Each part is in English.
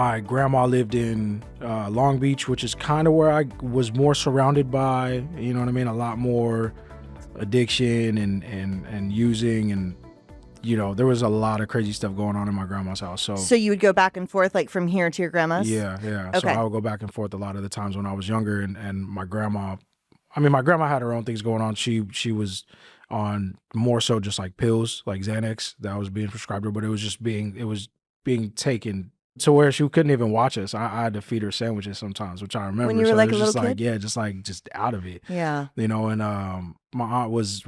My grandma lived in Long Beach, which is kind of where I was more surrounded by, you know what I mean, a lot more addiction and using, and you know, there was a lot of crazy stuff going on in my grandma's house. So you would go back and forth like from here to your grandma's? Yeah. So Okay. I would go back and forth a lot of the times when I was younger, and my grandma, I mean, my grandma had her own things going on. She was on more so just like pills, like Xanax that was being prescribed her, but it was being taken to where she couldn't even watch us. I had to feed her sandwiches sometimes, which I remember. When you were so like it a was little just kid? like, yeah, just out of it. Yeah. You know, and my aunt was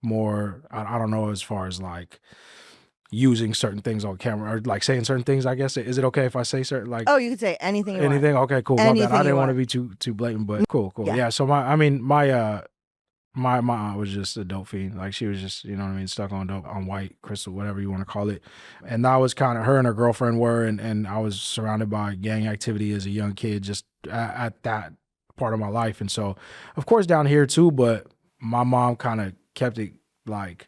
more, I don't know, as far as like using certain things on camera or like saying certain things, I guess. Is it okay if I say certain, like, Oh, you could say anything you anything? want. Okay, cool. My bad. Anything I you didn't want to want. be too blatant, but cool. Yeah. Yeah. So my aunt was just a dope fiend. Like, she was just, you know what I mean, stuck on dope, on white crystal, whatever you want to call it. And that was kind of, her and her girlfriend were, and I was surrounded by gang activity as a young kid, just at that part of my life. And so, of course, down here too, but my mom kind of kept it, like,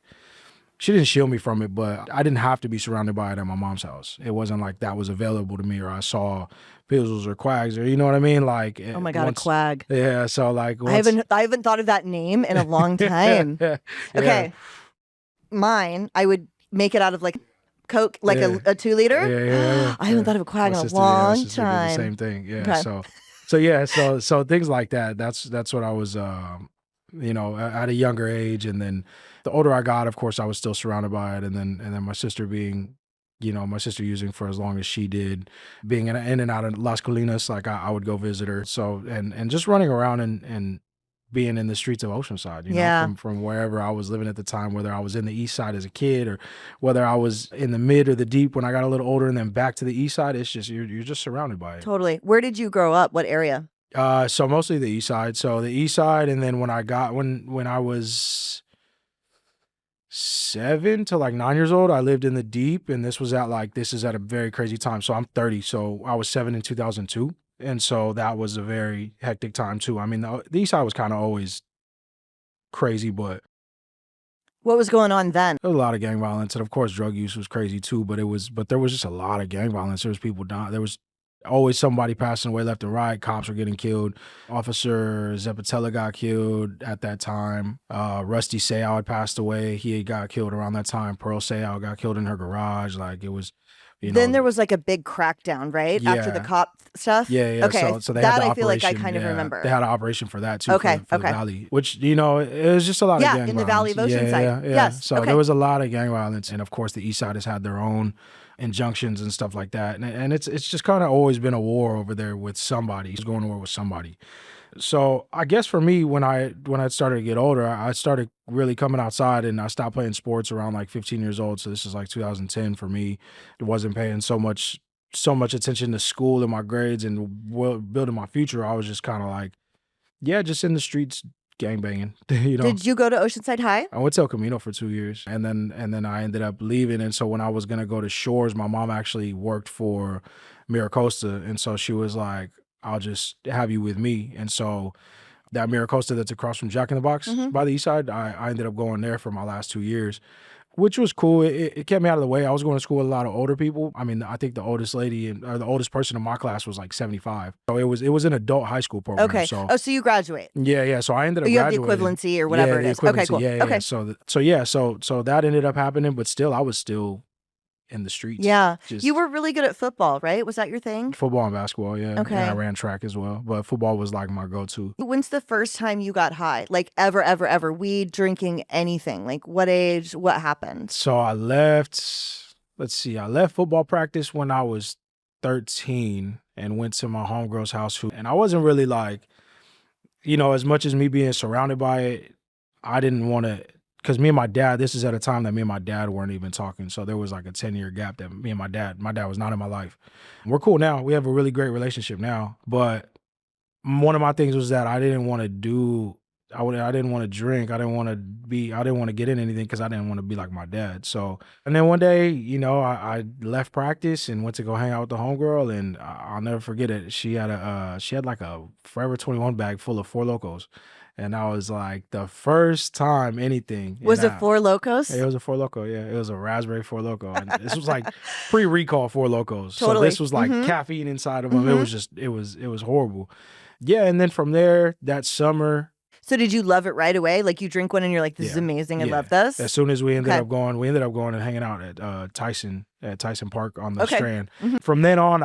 she didn't shield me from it, but I didn't have to be surrounded by it at my mom's house. It wasn't like that was available to me, or I saw pizzles or quags, or, you know what I mean? Like, Oh my God, a quag. Yeah. So like, I haven't thought of that name in a long time. Yeah. Okay. Mine, I would make it out of like Coke, like Yeah. a 2 liter. Yeah. I haven't thought of a quag My in a sister, long did the time. same thing. Yeah. Okay. So things like that. That's what I was, you know, at a younger age, and then the older I got, of course, I was still surrounded by it, and then my sister being, you know, my sister using for as long as she did, being in and out of Las Colinas, like I would go visit her. So and just running around and being in the streets of Oceanside, you Yeah. know, from wherever I was living at the time, whether I was in the east side as a kid or whether I was in the mid or the deep when I got a little older and then back to the east side. It's just, you're just surrounded by it. Totally. Where did you grow up? What area? So mostly the east side. So the east side, and then when I was 7 to like 9 years old, I lived in the deep, and this is at a very crazy time. So I'm 30, so I was 7 in 2002, and so that was a very hectic time too. I mean, the east side was kind of always crazy, but What was going on then? there was a lot of gang violence, and of course drug use was crazy too, but there was just a lot of gang violence. There was people dying. There was always somebody passing away left and right. Cops were getting killed. Officer Zepatella got killed at that time. Rusty Sayal had passed away. He got killed around that time. Pearl Sayal got killed in her garage. Like, it was, you know. Then there was like a big crackdown, right? After the Yeah. cop stuff? Yeah. Okay. So they had that the I feel like I operation, kind of yeah. remember. They had an operation for that too. Okay, For the okay. valley, which, you know, it was just a lot of gang violence. Yeah, in the Valley of Oceanside. Yeah. Yes, So okay. there was a lot of gang violence, and of course the east side has had their own injunctions and stuff like that, and it's just kind of always been a war over there with somebody. He's going to war with somebody. So I guess for me, when I started to get older, I started really coming outside, and I stopped playing sports around like 15 years old. So this is like 2010 for me. It wasn't paying so much attention to school and my grades and building my future. I was just kind of like, yeah, just in the streets, gang banging. You know. Did you go to Oceanside High? I went to El Camino for 2 years, and then I ended up leaving. And so when I was gonna go to Shores, my mom actually worked for Miracosta, and so she was like, "I'll just have you with me." And so that Miracosta that's across from Jack in the Box by the east side, I ended up going there for my last 2 years, which was cool. It kept me out of the way. I was going to school with a lot of older people. I mean, I think the oldest lady or the oldest person in my class was like 75. So it was an adult high school program. Okay. So, So you graduate. yeah. So I ended up You have the graduating. equivalency or whatever Yeah, it is. the Okay, equivalency. cool. Yeah. Okay. So that ended up happening, but still, I was still in the streets. Yeah. Just You were really good at football, right? Was that your thing? football and basketball, yeah. Okay. And I ran track as well, but football was like my go-to. When's the first time you got high? Like ever? Weed, drinking, anything? Like what age? What happened? So I left football practice when I was 13 and went to my homegirl's house. And I wasn't really like, you know, as much as me being surrounded by it, I didn't want to, because me and my dad, this is at a time that me and my dad weren't even talking. So there was like a 10-year gap that my dad was not in my life. We're cool now. We have a really great relationship now. But one of my things was that I didn't want to do I didn't want to drink. I didn't want to get in anything because I didn't want to be like my dad. So, and then one day, I left practice and went to go hang out with the homegirl, and I'll never forget it. She had like a Forever 21 bag full of Four Locos. And I was like, the first time anything. Was it Four It Locos? was a Four Loco, yeah. It was a raspberry Four Loco. And this was like pre-recall Four Locos. So Totally. this was like caffeine inside of them. It was just, it was horrible. Yeah, and then from there, that summer. So did you love it right away? Like you drink one and you're like, this is amazing. I love this. As soon as we ended up going and hanging out at Tyson Park on the Strand. From then on,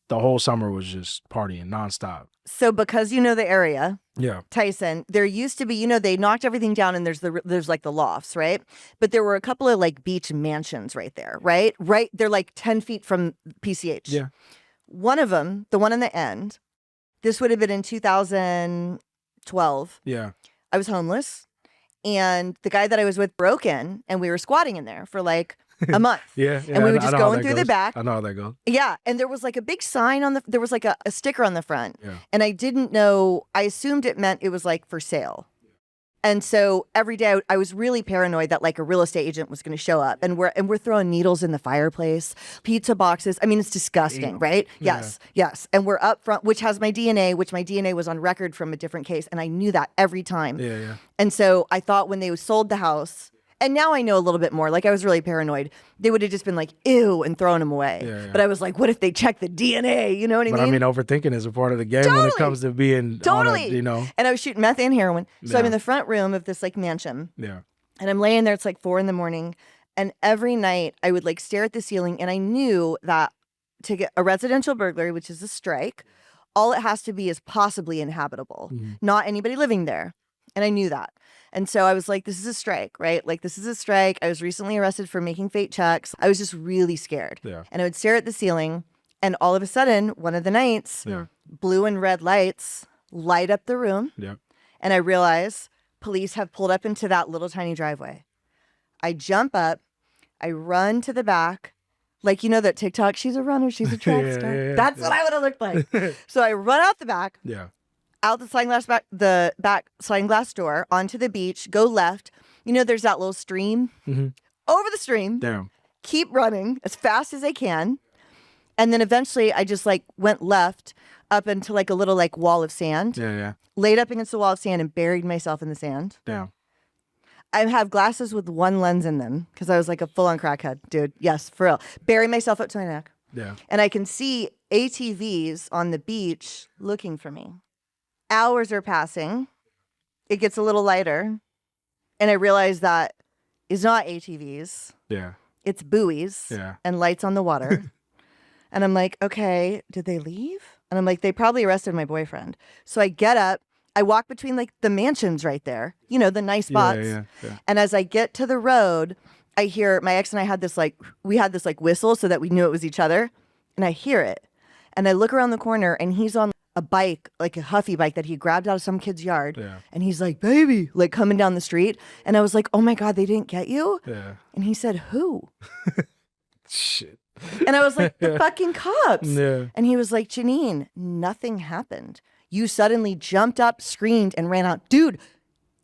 the whole summer was just partying nonstop. So because you know the area, yeah, Tyson, there used to be, they knocked everything down and there's like the lofts, right? But there were a couple of like beach mansions right there, right? Right, they're like 10 feet from PCH. Yeah. One of them, the one on the end, this would have been in 2012. Yeah. I was homeless, and the guy that I was with broke in, and we were squatting in there for like a month. Yeah. And we would just go in through the back. I know how that goes. Yeah. And there was like a big sign there was like a sticker on the front. Yeah. And I didn't know, I assumed it meant it was like for sale. And so every day I was really paranoid that like a real estate agent was going to show up, and we're throwing needles in the fireplace, pizza boxes. I mean, it's disgusting, right? Yeah. Yes. And we're up front, which has my DNA, which my DNA was on record from a different case. And I knew that every time. Yeah. And so I thought when they sold the house, and now I know a little bit more, like I was really paranoid, they would have just been like, ew, and thrown them away. Yeah. But I was like, what if they check the DNA? You know what I mean? But I mean, overthinking is a part of the game when it comes to being totally. And I was shooting meth and heroin. So I'm in the front room of this like mansion. Yeah. And I'm laying there, it's like 4 a.m. And every night I would like stare at the ceiling, and I knew that to get a residential burglary, which is a strike, all it has to be is possibly inhabitable, not anybody living there. And I knew that. And so I was like, this is a strike, right? Like, this is a strike. I was recently arrested for making fake checks. I was just really scared. Yeah. And I would stare at the ceiling, and all of a sudden, one of the nights, blue and red lights light up the room. Yeah. And I realize police have pulled up into that little tiny driveway. I jump up. I run to the back. Like, that TikTok, she's a runner, she's a track star. That's what I would have looked like. So I run out the back. Yeah. Out the back sliding glass door, onto the beach, go left. There's that little stream. Over the stream. Damn. Keep running as fast as I can. And then eventually I just like went left up into like a little like wall of sand. Yeah. Laid up against the wall of sand and buried myself in the sand. Damn. I have glasses with one lens in them because I was like a full-on crackhead, dude. Yes, for real. Bury myself up to my neck. Yeah. And I can see ATVs on the beach looking for me. Hours are passing. It gets a little lighter. And I realize that it's not ATVs. Yeah. It's buoys and lights on the water. And I'm like, okay, did they leave? And I'm like, they probably arrested my boyfriend. So I get up. I walk between like the mansions right there, the nice spots. Yeah. And as I get to the road, I hear my ex and I had this like whistle so that we knew it was each other. And I hear it. And I look around the corner, and he's on a bike, like a Huffy bike that he grabbed out of some kid's yard. Yeah. And he's like, baby, like coming down the street. And I was like, oh my God, they didn't get you? Yeah. And he said, who? Shit. And I was like, the fucking cops. Yeah. And he was like, Janine, nothing happened. You suddenly jumped up, screamed, and ran out. Dude,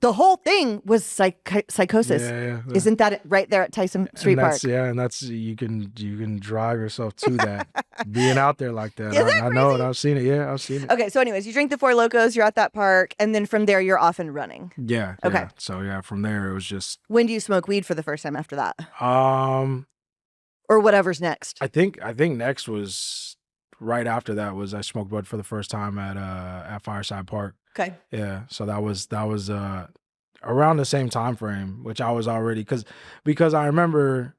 the whole thing was psychosis. Yeah. Isn't that it right there at Tyson Street Park? Yeah, and that's you can drive yourself to that. Being out there like that. Is that I know it. I've seen it. Yeah, I've seen it. Okay, so anyways, you drink the Four Locos, you're at that park, and then from there you're off and running. Yeah. Okay. Yeah. So from there it was just When do you smoke weed for the first time after that? Or whatever's next. I think next was right after that was I smoked bud for the first time at Fireside Park. Okay. Yeah. So that was around the same time frame, which I was already because I remember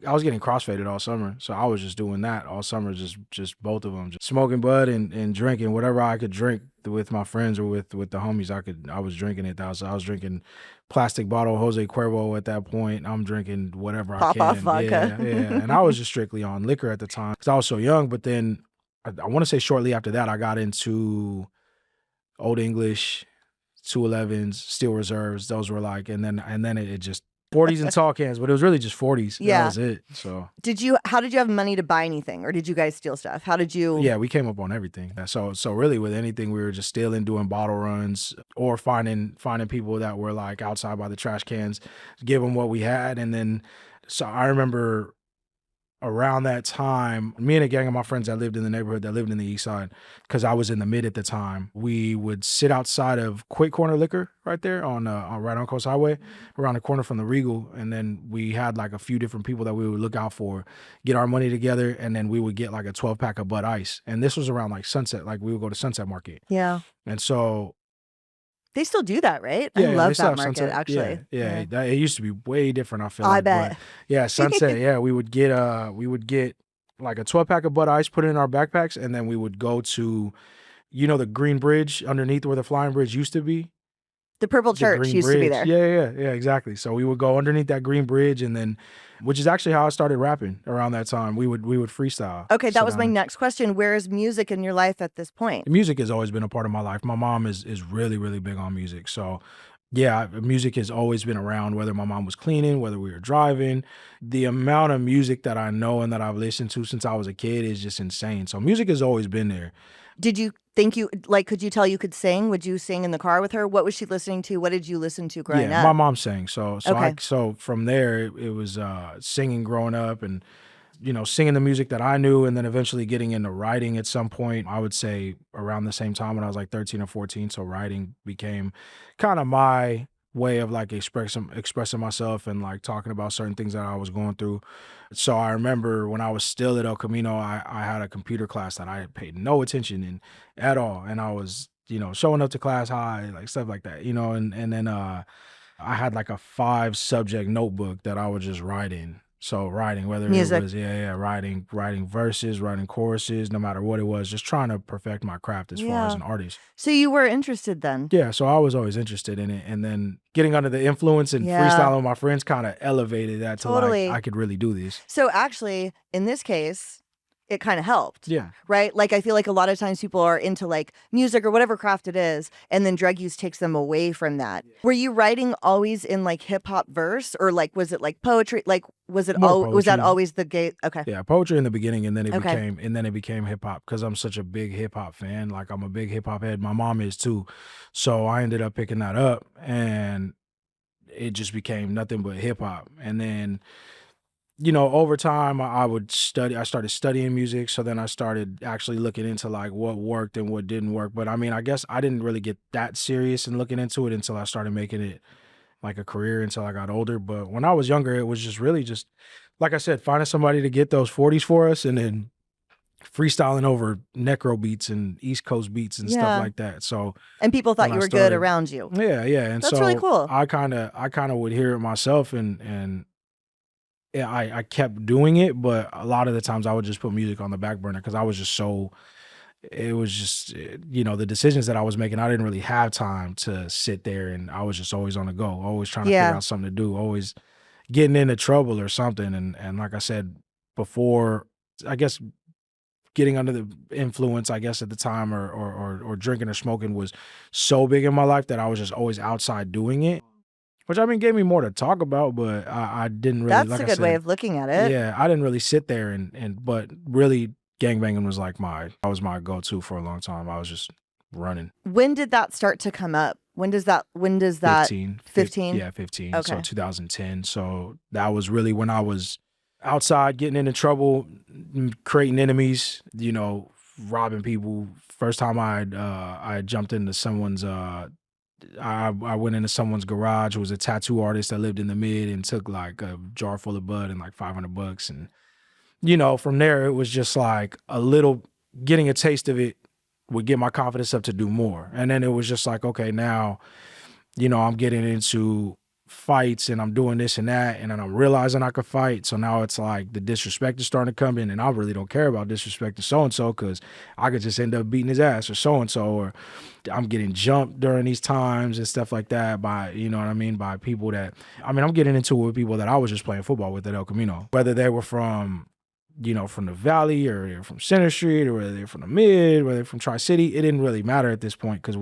I was getting crossfaded all summer. So I was just doing that all summer, just both of them, just smoking bud and drinking whatever I could drink with my friends or with the homies. I was drinking it. I was drinking plastic bottle Jose Cuervo at that point. I'm drinking whatever I can. Pop off vodka. Yeah. And I was just strictly on liquor at the time because I was so young. But then I want to say shortly after that, I got into Old English, 211s, Steel Reserves. Those were like, and then it just 40s and tall cans, but it was really just 40s. That Yeah. was it. So How did you have money to buy anything, or did you guys steal stuff? How did you? yeah, we came up on everything. So really with anything, we were just stealing, doing bottle runs, or finding people that were like outside by the trash cans, give them what we had, and then so I remember around that time, me and a gang of my friends that lived in the neighborhood that lived in the east side, because I was in the mid at the time, we would sit outside of Quick Corner Liquor right there on right on Coast Highway, around the corner from the Regal. And then we had like a few different people that we would look out for, get our money together, and then we would get like a 12-pack of Bud Ice. And this was around like sunset, like we would go to Sunset Market. Yeah. And so They still do that, right? yeah, I they love still that have market, Sunset. actually. Yeah. It used to be way different, I feel I like. bet. But yeah, Sunset, yeah, we would get like a 12-pack of Bud Ice, put it in our backpacks, and then we would go to, the Green Bridge underneath where the Flying Bridge used to be. The Purple The Church Green used to be Bridge. there. Yeah, exactly. So we would go underneath that Green Bridge, and then, which is actually how I started rapping around that time. We would freestyle. Okay, that sit was my down. next question. Where is music in your life at this point? Music has always been a part of my life. My mom is really, really big on music. So yeah, music has always been around, whether my mom was cleaning, whether we were driving. The amount of music that I know and that I've listened to since I was a kid is just insane. So music has always been there. Did you think could you tell you could sing? Would you sing in the car with her? What was she listening to? What did you listen to growing Yeah, up? my mom sang. So Okay. so from there it was singing growing up, and singing the music that I knew, and then eventually getting into writing at some point. I would say around the same time when I was like 13 or 14. So writing became kind of my way of like expressing myself and like talking about certain things that I was going through. So I remember when I was still at El Camino, I had a computer class that I had paid no attention in at all. And I was, showing up to class high, like stuff like that, and then I had like a 5 subject notebook that I would just write in. So writing, whether Music. it was writing verses, writing choruses, no matter what it was, just trying to perfect my craft as far as Yeah. an artist. So you were interested then? Yeah, so I was always interested in it, and then getting under the influence and Yeah. freestyling with my friends kind of elevated that to Totally. like I could really do this. So actually, in this case, it kind of helped. Yeah. Right? Like, I feel like a lot of times people are into like music or whatever craft it is, and then drug use takes them away from that. Were you writing always in like hip hop verse, or like was it like poetry? Like, was that More poetry. always the gate? Okay. Yeah, poetry in the beginning, and then Okay. it became hip hop because I'm such a big hip hop fan. Like I'm a big hip hop head. My mom is too. So I ended up picking that up, and it just became nothing but hip hop. And then over time, I started studying music. So then I started actually looking into like what worked and what didn't work. But I mean, I guess I didn't really get that serious in looking into it until I started making it like a career until I got older. But when I was younger, it was just really just, like I said, finding somebody to get those 40s for us, and then freestyling over necro beats and East Coast beats and Yeah. stuff like that. So And people thought when you I were good started, around you. yeah. And That's so really cool. I kind of would hear it myself, and yeah, I kept doing it, but a lot of the times I would just put music on the back burner because I was just so, it was just, the decisions that I was making, I didn't really have time to sit there, and I was just always on the go, always trying to figure Yeah. out something to do, always getting into trouble or something. And like I said before, I guess getting under the influence, I guess at the time, or drinking or smoking was so big in my life that I was just always outside doing it. Which I mean gave me more to talk about, but I didn't really, That's like a I good way said, of looking at it. yeah, I didn't really sit there but really gangbanging was like that was my go-to for a long time. I was just running. When did that start to come up? When does that 15. 15? Yeah, 15. So Okay. 2010. So that was really when I was outside getting into trouble, creating enemies, robbing people. First time I jumped into someone's I went into someone's garage who was a tattoo artist that lived in the mid, and took like a jar full of bud and like $500. And, from there, it was just like a little, getting a taste of it would get my confidence up to do more. And then it was just like, okay, now, I'm getting into fights and I'm doing this and that, and then I'm realizing I could fight. So now it's like the disrespect is starting to come in, and I really don't care about disrespecting so-and-so because I could just end up beating his ass, or so-and-so, or I'm getting jumped during these times and stuff like that by, by people that, I'm getting into it with people that I was just playing football with at El Camino, whether they were from the Valley, or they're from Center Street, or whether they're from the Mid, whether they're from Tri-City. It didn't really matter at this point because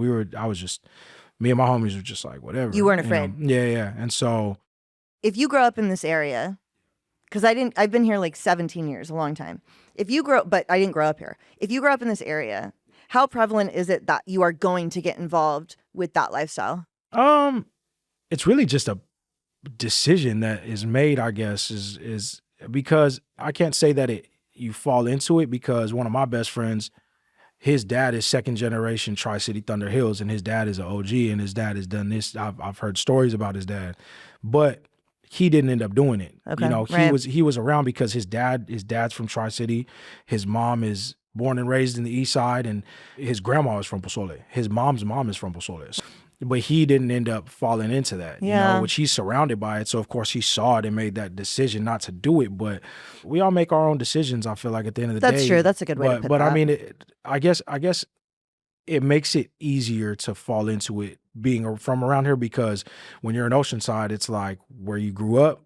me and my homies were just like, whatever. You weren't afraid. Yeah. And so if you grow up in this area, because I've been here like 17 years, a long time. But I didn't grow up here. If you grow up in this area, how prevalent is it that you are going to get involved with that lifestyle? It's really just a decision that is made, I guess, is because I can't say that you fall into it, because one of my best friends, his dad is second generation Tri-City Thunder Hills, and his dad is an OG, and his dad has done this. I've heard stories about his dad, but he didn't end up doing it. Okay, You know, right. he was around because his dad's from Tri-City. His mom is born and raised in the East Side, and his grandma is from Pozole. His mom's mom is from Pozole. But he didn't end up falling into that, you Yeah. know, which he's surrounded by it. So of course he saw it and made that decision not to do it. But we all make our own decisions, I feel like, at the end of the day. That's true. That's a good way to put But I that. mean, I guess it makes it easier to fall into it being from around here, because when you're in Oceanside, it's like where you grew up.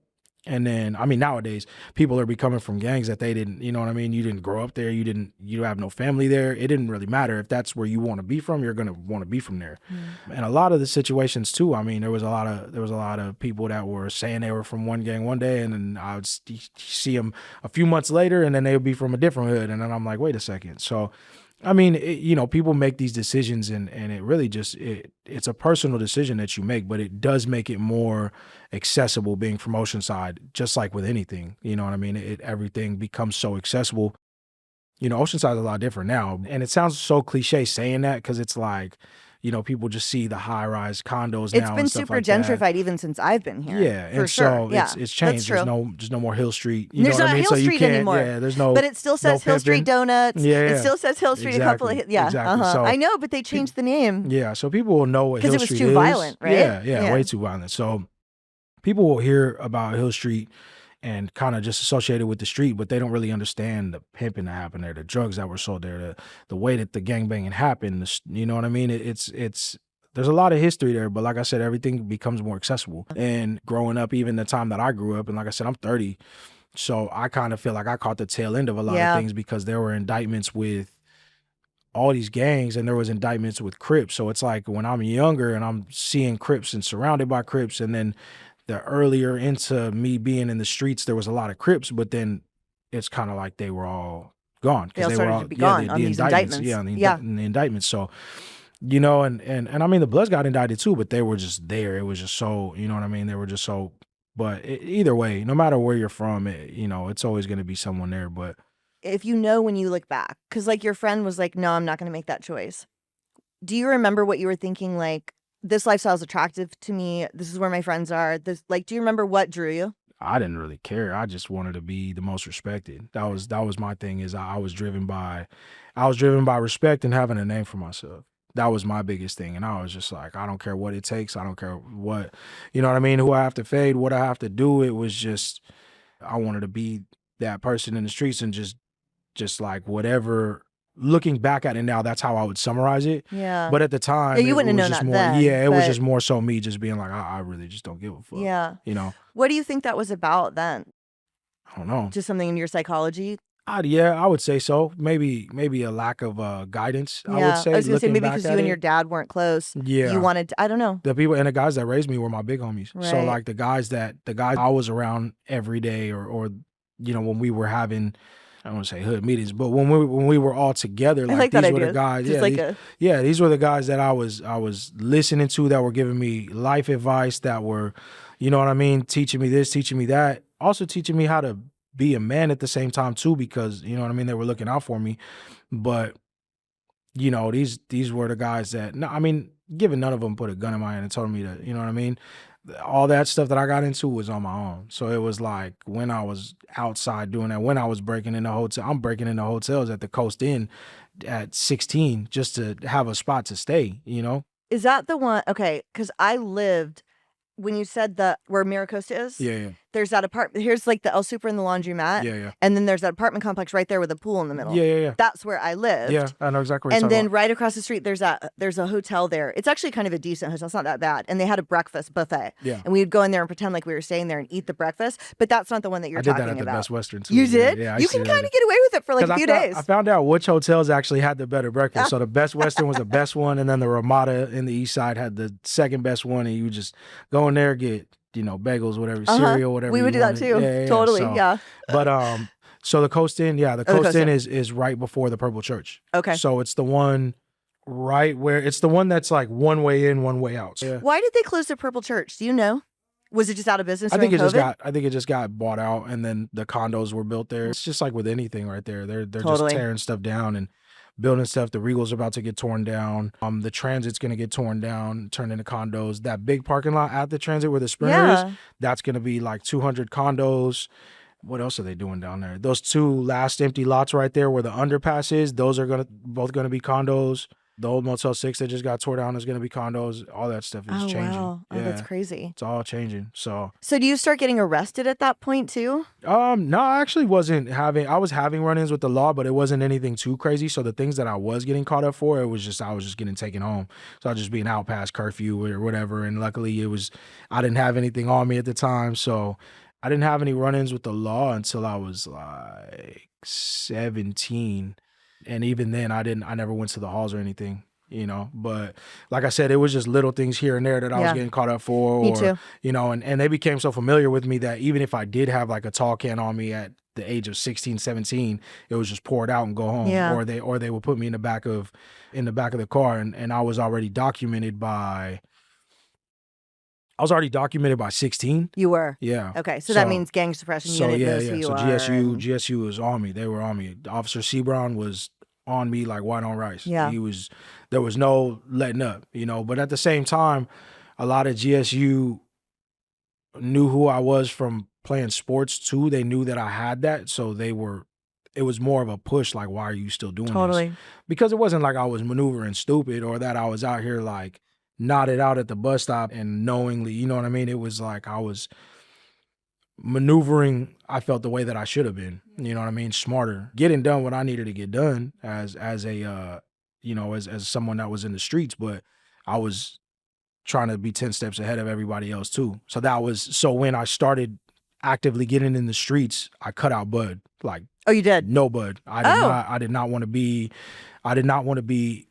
And then, I mean, nowadays people are becoming from gangs that they didn't, you know what I mean? You didn't grow up there. You have no family there. It didn't really matter. If that's where you want to be from, you're going to want to be from there. And a lot of the situations too, I mean, there was a lot of people that were saying they were from one gang one day, and then I would see them a few months later, and then they would be from a different hood. And then I'm like, wait a second. So, I mean, you know, people make these decisions, and it really just, it's a personal decision that you make, but it does make it more accessible being from Oceanside, just like with anything, you know what I mean? Everything becomes so accessible. You know, Oceanside is a lot different now. And it sounds so cliche saying that, because it's like, you know, people just see the high-rise condos now. It's been and stuff super like gentrified that. even since I've been here. Yeah, for and sure. so Yeah, it's changed. That's true. There's no more Hill Street. There's know what not I mean? Hill So you Street can't, anymore. Yeah, there's no. But it still says no Hill Street pimping. Donuts. Yeah, It yeah. still says Hill Street Exactly. Yeah. Exactly. So I know, but they changed the name. Yeah, so people will know what 'Cause Hill it was Street too is. violent, right? Yeah, Yeah. way too violent. So people will hear about Hill Street and kind of just associate it with the street, but they don't really understand the pimping that happened there, the drugs that were sold there, the way that the gangbanging happened. You know what I mean? It's there's a lot of history there, but like I said, everything becomes more accessible. And growing up, even the time that I grew up, and like I said, I'm 30, so I kind of feel like I caught the tail end of a lot Yeah. of things, because there were indictments with all these gangs, and there was indictments with Crips. So it's like when I'm younger and I'm seeing Crips and surrounded by Crips, and then the earlier into me being in the streets, there was a lot of Crips, but then it's kind of like they were all gone, They all because started were all to be gone on these indictments. Yeah, Yeah. the indictments. So, you know, and I mean, the Bloods got indicted too, but they were just there. It was just so, you know what I mean? They were just so. But either way, no matter where you're from, you know, it's always going to be someone there. But If you know when you look back, because like your friend was like, no, I'm not going to make that choice. Do you remember what you were thinking? Like, this lifestyle is attractive to me. This is where my friends are. Do you remember what drew you? I didn't really care. I just wanted to be the most respected. That was my thing. Is I was driven by respect and having a name for myself. That was my biggest thing. And I was just like, I don't care what it takes. I don't care what, you know what I mean? Who I have to fade, what I have to do. It was just, I wanted to be that person in the streets, and just like whatever. Looking back at it now, that's how I would summarize it. Yeah. But at the time, Yeah, you it wouldn't have was known just that more. then, Yeah, it was but- just more so me just being like, I really just don't give a fuck. Yeah. You know, What do you think that was about then? I don't know. Just something in your psychology? Yeah, I would say so. Maybe a lack of guidance. I would say. I was gonna say looking maybe back because at you and it. your dad weren't close. Yeah. You wanted I don't know. The people and the guys that raised me were my big homies. So Right. like the guys I was around every day, or you know, when we were having, I don't want to say hood meetings, but when we were all together, I like like that these were idea. the guys. Just Yeah, like these were the guys that I was listening to, that were giving me life advice, that were, you know what I mean, teaching me this, teaching me that, also teaching me how to be a man at the same time too, because you know what I mean, they were looking out for me. But you know, these were the guys that, no, I mean, given none of them put a gun in my hand and told me to, you know what I mean? All that stuff that I got into was on my own. So it was like when I was outside doing that, when I was breaking into I'm breaking into hotels at the Coast Inn at 16 just to have a spot to stay, you know? Is that the one? Okay, because I lived when you said where Miracosta is. Yeah. There's that apartment. Here's like the El Super and the laundromat. Yeah. And then there's that apartment complex right there with a pool in the middle. Yeah. That's where I lived. Yeah, I know exactly what you're And talking then about. right across the street, there's a hotel there. It's actually kind of a decent hotel. It's not that bad. And they had a breakfast buffet. Yeah. And we would go in there and pretend like we were staying there and eat the breakfast. But that's not the one that you're I did talking that at the about. Best Western too. You did? Yeah, I you used to can do that. kind of get away with it for like a 'Cause few days. I found out which hotels actually had the better breakfast. So the Best Western was the best one, and then the Ramada in the East Side had the second best one. And you just go in there, get bagels, whatever, cereal, whatever We you would do that wanted. too. Yeah. Totally. So, Yeah. but so the Coast Inn, the the Coast Coast Inn Inn. is right before the Purple Church. Okay. So it's the one right where it's the one that's like one way in, one way out. Yeah. Why did they close the Purple Church? Do you know? Was it just out of business I think during COVID? I think it just got bought out, and then the condos were built there. It's just like with anything right there. They're Totally. just tearing stuff down and building stuff. The Regal's about to get torn down. The Transit's gonna get torn down, turned into condos. That big parking lot at the Transit where the Sprinter is, that's gonna be like 200 condos. What else are they doing down there? Those two last empty lots right there where the underpass is, those are both gonna be condos. The old Motel 6 that just got tore down is going to be condos. All that stuff is changing. Wow. Oh, that's crazy. It's all changing. So do you start getting arrested at that point too? No, I actually I was having run-ins with the law, but it wasn't anything too crazy. So the things that I was getting caught up for, I was just getting taken home. So I was just being out past curfew or whatever. And luckily I didn't have anything on me at the time. So I didn't have any run-ins with the law until I was like 17. And even then I never went to the halls or anything, but like I said, it was just little things here and there that I was getting caught up for. Me too. And they became so familiar with me that even if I did have like a tall can on me at the age of 16, 17, it was just pour it out and go home. Yeah. Or they would put me in the back of the car and I was already documented by 16. You were? Yeah. Okay. So that means gang suppression unit knows who you so are. GSU was on me. They were on me. Officer Sebron was on me like white on rice. Yeah. There was no letting up, but at the same time, a lot of GSU knew who I was from playing sports too. They knew that I had that. So it was more of a push, like, why are you still doing this? Because it wasn't like I was maneuvering stupid or that I was out here like nodded out at the bus stop and knowingly, you know what I mean? It was like I was maneuvering, I felt the way that I should have been, you know what I mean? Smarter, getting done what I needed to get done as a, as someone that was in the streets, but I was trying to be 10 steps ahead of everybody else too. So when I started actively getting in the streets, I cut out Bud. Like, oh, you did? No Bud. I did not want to be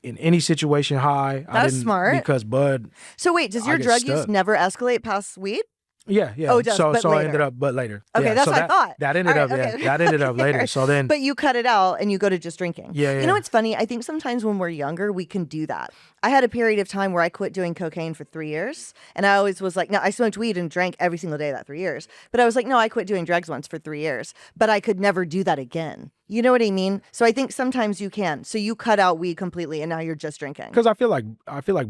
in any situation high. That's smart. Because Bud. So wait, does your drug use never escalate past weed? Yeah. Oh, it does, so but I later. ended up, but later. Okay, yeah, that's so what I thought. That ended up, okay. that ended up later. So then. But you cut it out and you go to just drinking. Yeah. You know what's funny? I think sometimes when we're younger, we can do that. I had a period of time where I quit doing cocaine for 3 years. And I always was like, no, I smoked weed and drank every single day that 3 years. But I was like, no, I quit doing drugs once for 3 years. But I could never do that again. You know what I mean? So I think sometimes you can. So you cut out weed completely and now you're just drinking. Because I feel like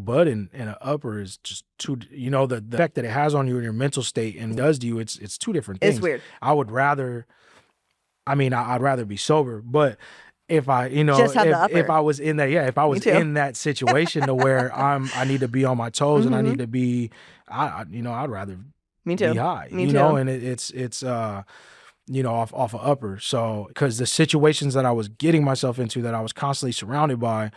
Bud and an upper is just too, the effect that it has on you in your mental state and does to you, it's two different things. It's weird. I'd rather be sober, but if I, just have the upper. if I was in that, if I was in that situation to where I need to be on my toes and I need to be, I'd rather Me too. be high, Me too. and it's off of upper. So, because the situations that I was getting myself into that I was constantly surrounded by,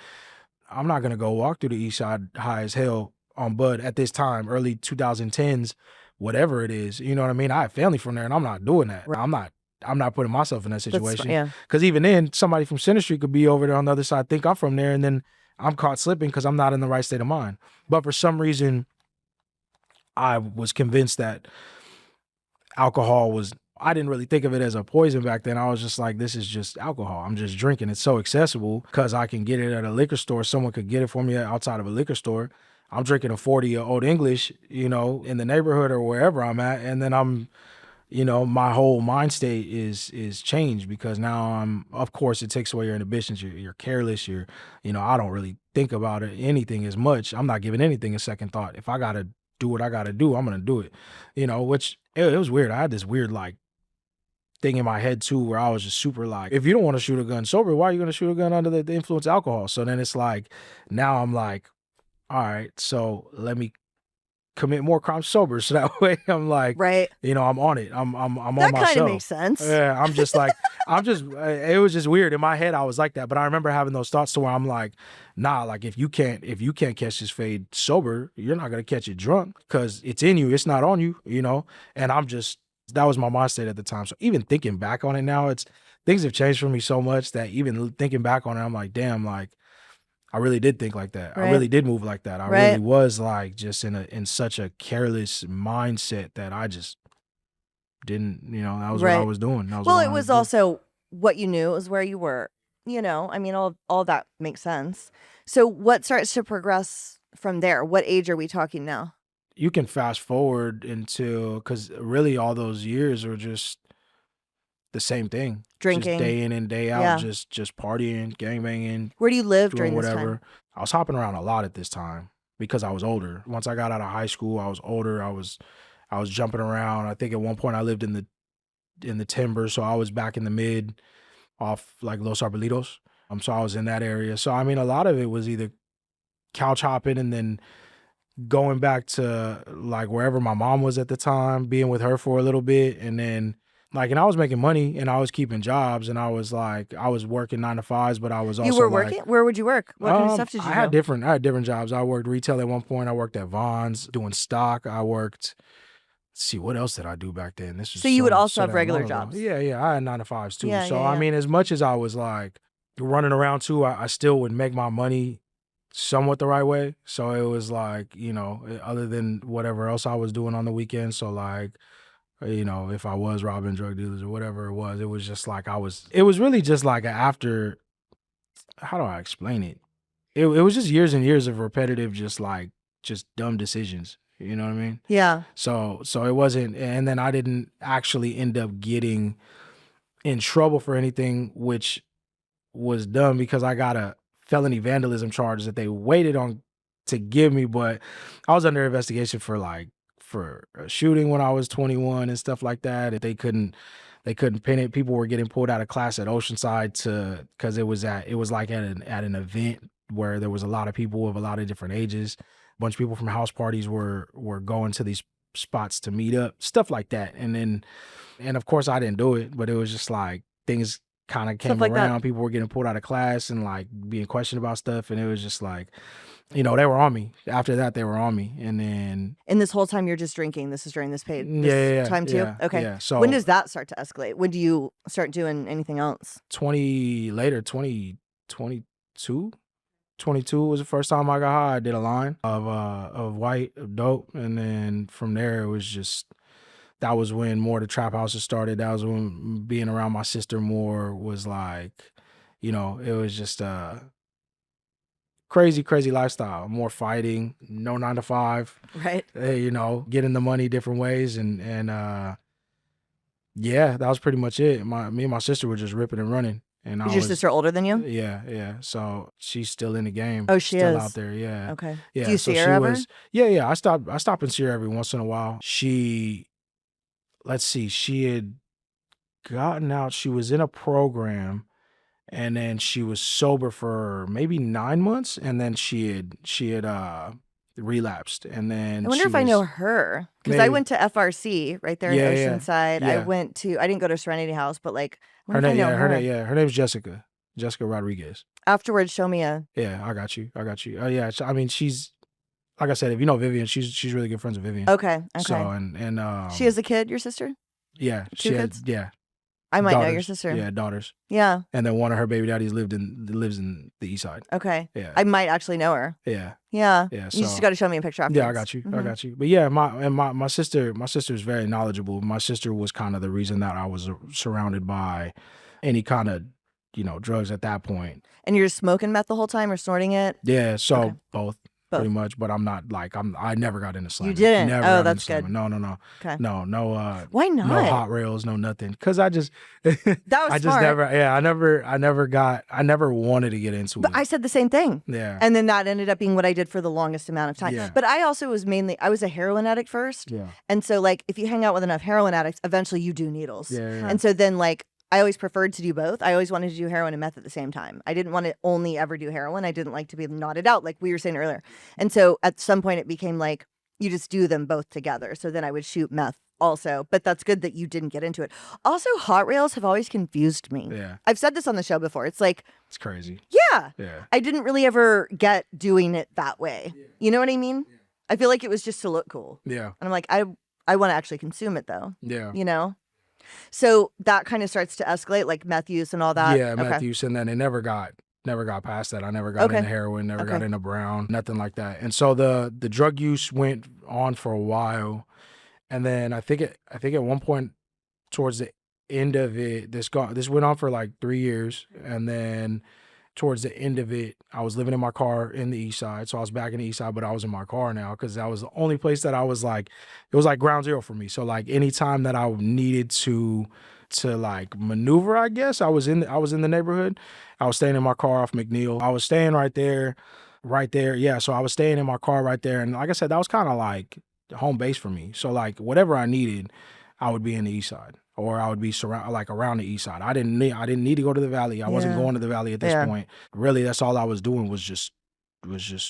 I'm not going to go walk through the East Side high as hell on Bud at this time, early 2010s, whatever it is. You know what I mean? I have family from there and I'm not doing that. Right. I'm not putting myself in that situation. Because even then, somebody from Center Street could be over there on the other side, think I'm from there, and then I'm caught slipping because I'm not in the right state of mind. But for some reason, I was convinced that alcohol was, I didn't really think of it as a poison back then. I was just like, this is just alcohol. I'm just drinking. It's so accessible because I can get it at a liquor store. Someone could get it for me outside of a liquor store. I'm drinking a 40 of Old English, in the neighborhood or wherever I'm at. And then I'm, my whole mind state is changed because now of course it takes away your inhibitions. You're careless. I don't really think about anything as much. I'm not giving anything a second thought. If I got to do what I got to do, I'm going to do it, which it was weird. I had this weird, thing in my head too, where I was just super like, if you don't want to shoot a gun sober, why are you going to shoot a gun under the influence of alcohol? So then it's like, now I'm like, all right, so let me commit more crimes sober. So that way I'm like, right. I'm on it. I'm on myself. That kind of makes sense. Yeah. I'm just like, it was just weird. In my head, I was like that. But I remember having those thoughts to where I'm like, nah, like if you can't catch this fade sober, you're not going to catch it drunk because it's in you. It's not on you, and that was my mind state at the time. So even thinking back on it now, things have changed for me so much that even thinking back on it, I'm like, damn, like I really did think like that. I Right. really did move like that. I Right. really was like just in such a careless mindset that I just didn't, that was what I Right. was doing. That was Well, what I it wanted was to do. also what you knew. It was where you were. I mean, all that makes sense. So what starts to progress from there? What age are we talking now? You can fast forward until, because really all those years were just the same thing, just Drinking. day in and day out, Yeah. just partying, gangbanging, Where do you live doing during this time? whatever. I was hopping around a lot at this time because I was older. Once I got out of high school, I was older. I was jumping around. I think at one point I lived in the timber, so I was back in the mid off like Los Arbolitos. So I was in that area. So I mean, a lot of it was either couch hopping and then going back to like wherever my mom was at the time, being with her for a little bit, and then and I was making money and I was keeping jobs and I was working 9 to 5s, but I was You also were like, working? Where would you work? What kind of stuff did you do? I had different jobs. I worked retail at one point. I worked at Vaughn's doing stock. I worked. Let's see, what else did I do back then? This was So you would also so have damn regular long ago. jobs? Yeah, yeah. I had 9 to 5s too. Yeah, So yeah, I yeah. mean, as much as I was like running around too, I still would make my money somewhat the right way. So it was like, other than whatever else I was doing on the weekends. So like, if I was robbing drug dealers or whatever it was just like it was really just like after, how do I explain it? It was just years and years of repetitive, just dumb decisions. You know what I mean? Yeah. So it wasn't, and then I didn't actually end up getting in trouble for anything, which was dumb because I got a felony vandalism charge that they waited on to give me, but I was under investigation for a shooting when I was 21 and stuff like that. They couldn't pin it. People were getting pulled out of class at Oceanside because it was like at an event where there was a lot of people of a lot of different ages. A bunch of people from house parties were going to these spots to meet up, stuff like that. And of course I didn't do it, but it was just like things kind of Stuff came like that. around. People were getting pulled out of class and like being questioned about stuff. And it was just like, they were on me. After that, they were on me. And then, And this whole time you're just drinking. This is during this yeah, time too? yeah, Okay. yeah. So When does that start to escalate? When do you start doing anything else? 2022 was the first time I got high. I did a line of white of dope. And then from there, it was just, that was when more the trap houses started. That was when being around my sister more was like, it was just crazy, crazy lifestyle. More fighting, no 9 to 5. Right. Getting the money different ways, and yeah, that was pretty much it. Me and my sister were just ripping and running, and Is your sister older than you? yeah, yeah. So she's still in the game. Oh, she still is? out there. Yeah, Okay. yeah. Do you So see her she ever? was. Yeah. I stop and see her every once in a while. Let's see, she had gotten out. She was in a program. And then she was sober for maybe 9 months, and then she had relapsed, and I then wonder she if I know was her because I maybe went to FRC right there in yeah, yeah, Oceanside. yeah. I didn't go to Serenity House, but like, I Her wonder if I name, know yeah, her. her name's Jessica Rodriguez. Afterwards, show me a. Yeah, I got you. Yeah, so, I mean, she's like I said, if you know Vivian, she's really good friends with Vivian. Okay. So Okay. and She has a kid, your sister? yeah, Two she has kids? yeah I might know your daughters. sister. Yeah, daughters. Yeah. And then one of her baby daddies lives in the East Side. Okay. Yeah, I might actually know her. yeah. Yeah. Yeah, You just so got to show me a picture afterwards. yeah, I got you. I got you. But yeah, my sister's very knowledgeable. My sister was kind of the reason that I was surrounded by any kind of, drugs at that point. And you're just smoking meth the whole time or snorting it? Yeah, so Okay. both Both. pretty much, but I'm not like I never got into slamming. You didn't? Never Oh, got into that's slamming. good. No. Okay. No, Why no not? hot rails, no nothing. Cuz I just That was I just smart. I never wanted to get into But it. I said the same thing. Yeah. And then that ended up being what I did for the longest amount of time. Yeah. But I also I was a heroin addict first. Yeah. And so like if you hang out with enough heroin addicts, eventually you do needles. Yeah. And so then like I always preferred to do both. I always wanted to do heroin and meth at the same time. I didn't want to only ever do heroin. I didn't like to be knotted out like we were saying earlier. And so at some point it became like you just do them both together. So then I would shoot meth also. But that's good that you didn't get into it. Also, hot rails have always confused me. Yeah. I've said this on the show before. It's like, It's crazy. yeah, Yeah. I didn't really ever get doing it that way. You know what I mean? I feel like it was just to look cool. Yeah. And I'm like, I want to actually consume it though. Yeah. You know? So that kind of starts to escalate, like meth use and all that. Yeah, Okay. meth use, and then it never got never got past that. I never got Okay. into heroin, never got Okay. into brown, nothing like that. And so the drug use went on for a while. And then I think at one point towards the end of it, this went on for like 3 years. And then towards the end of it, I was living in my car in the east side. So I was back in the east side, but I was in my car now because that was the only place that I was like, it was like ground zero for me. So like anytime that I needed to like maneuver, I guess, I was in the neighborhood. I was staying in my car off McNeil. I was staying right there. Yeah. So I was staying in my car right there. And like I said, that was kind of like home base for me. So like whatever I needed, I would be in the east side. Or I would be around the east side. I didn't need to go to the valley. I wasn't Yeah. going to the valley at this Yeah. point. Really, that's all I was doing was just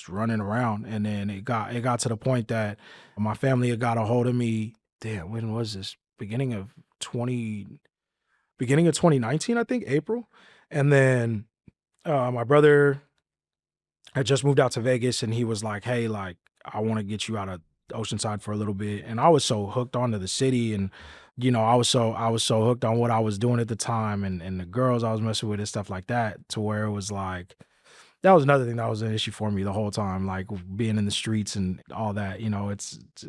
running around. And then it got to the point that my family had got a hold of me. Damn, when was this? Beginning of 2019, I think, April. And then my brother had just moved out to Vegas, and he was like, "Hey, like, I want to get you out of Oceanside for a little bit." And I was so hooked onto the city, and I was so hooked on what I was doing at the time, and the girls I was messing with and stuff like that, to where it was like that was another thing that was an issue for me the whole time, like being in the streets and all that.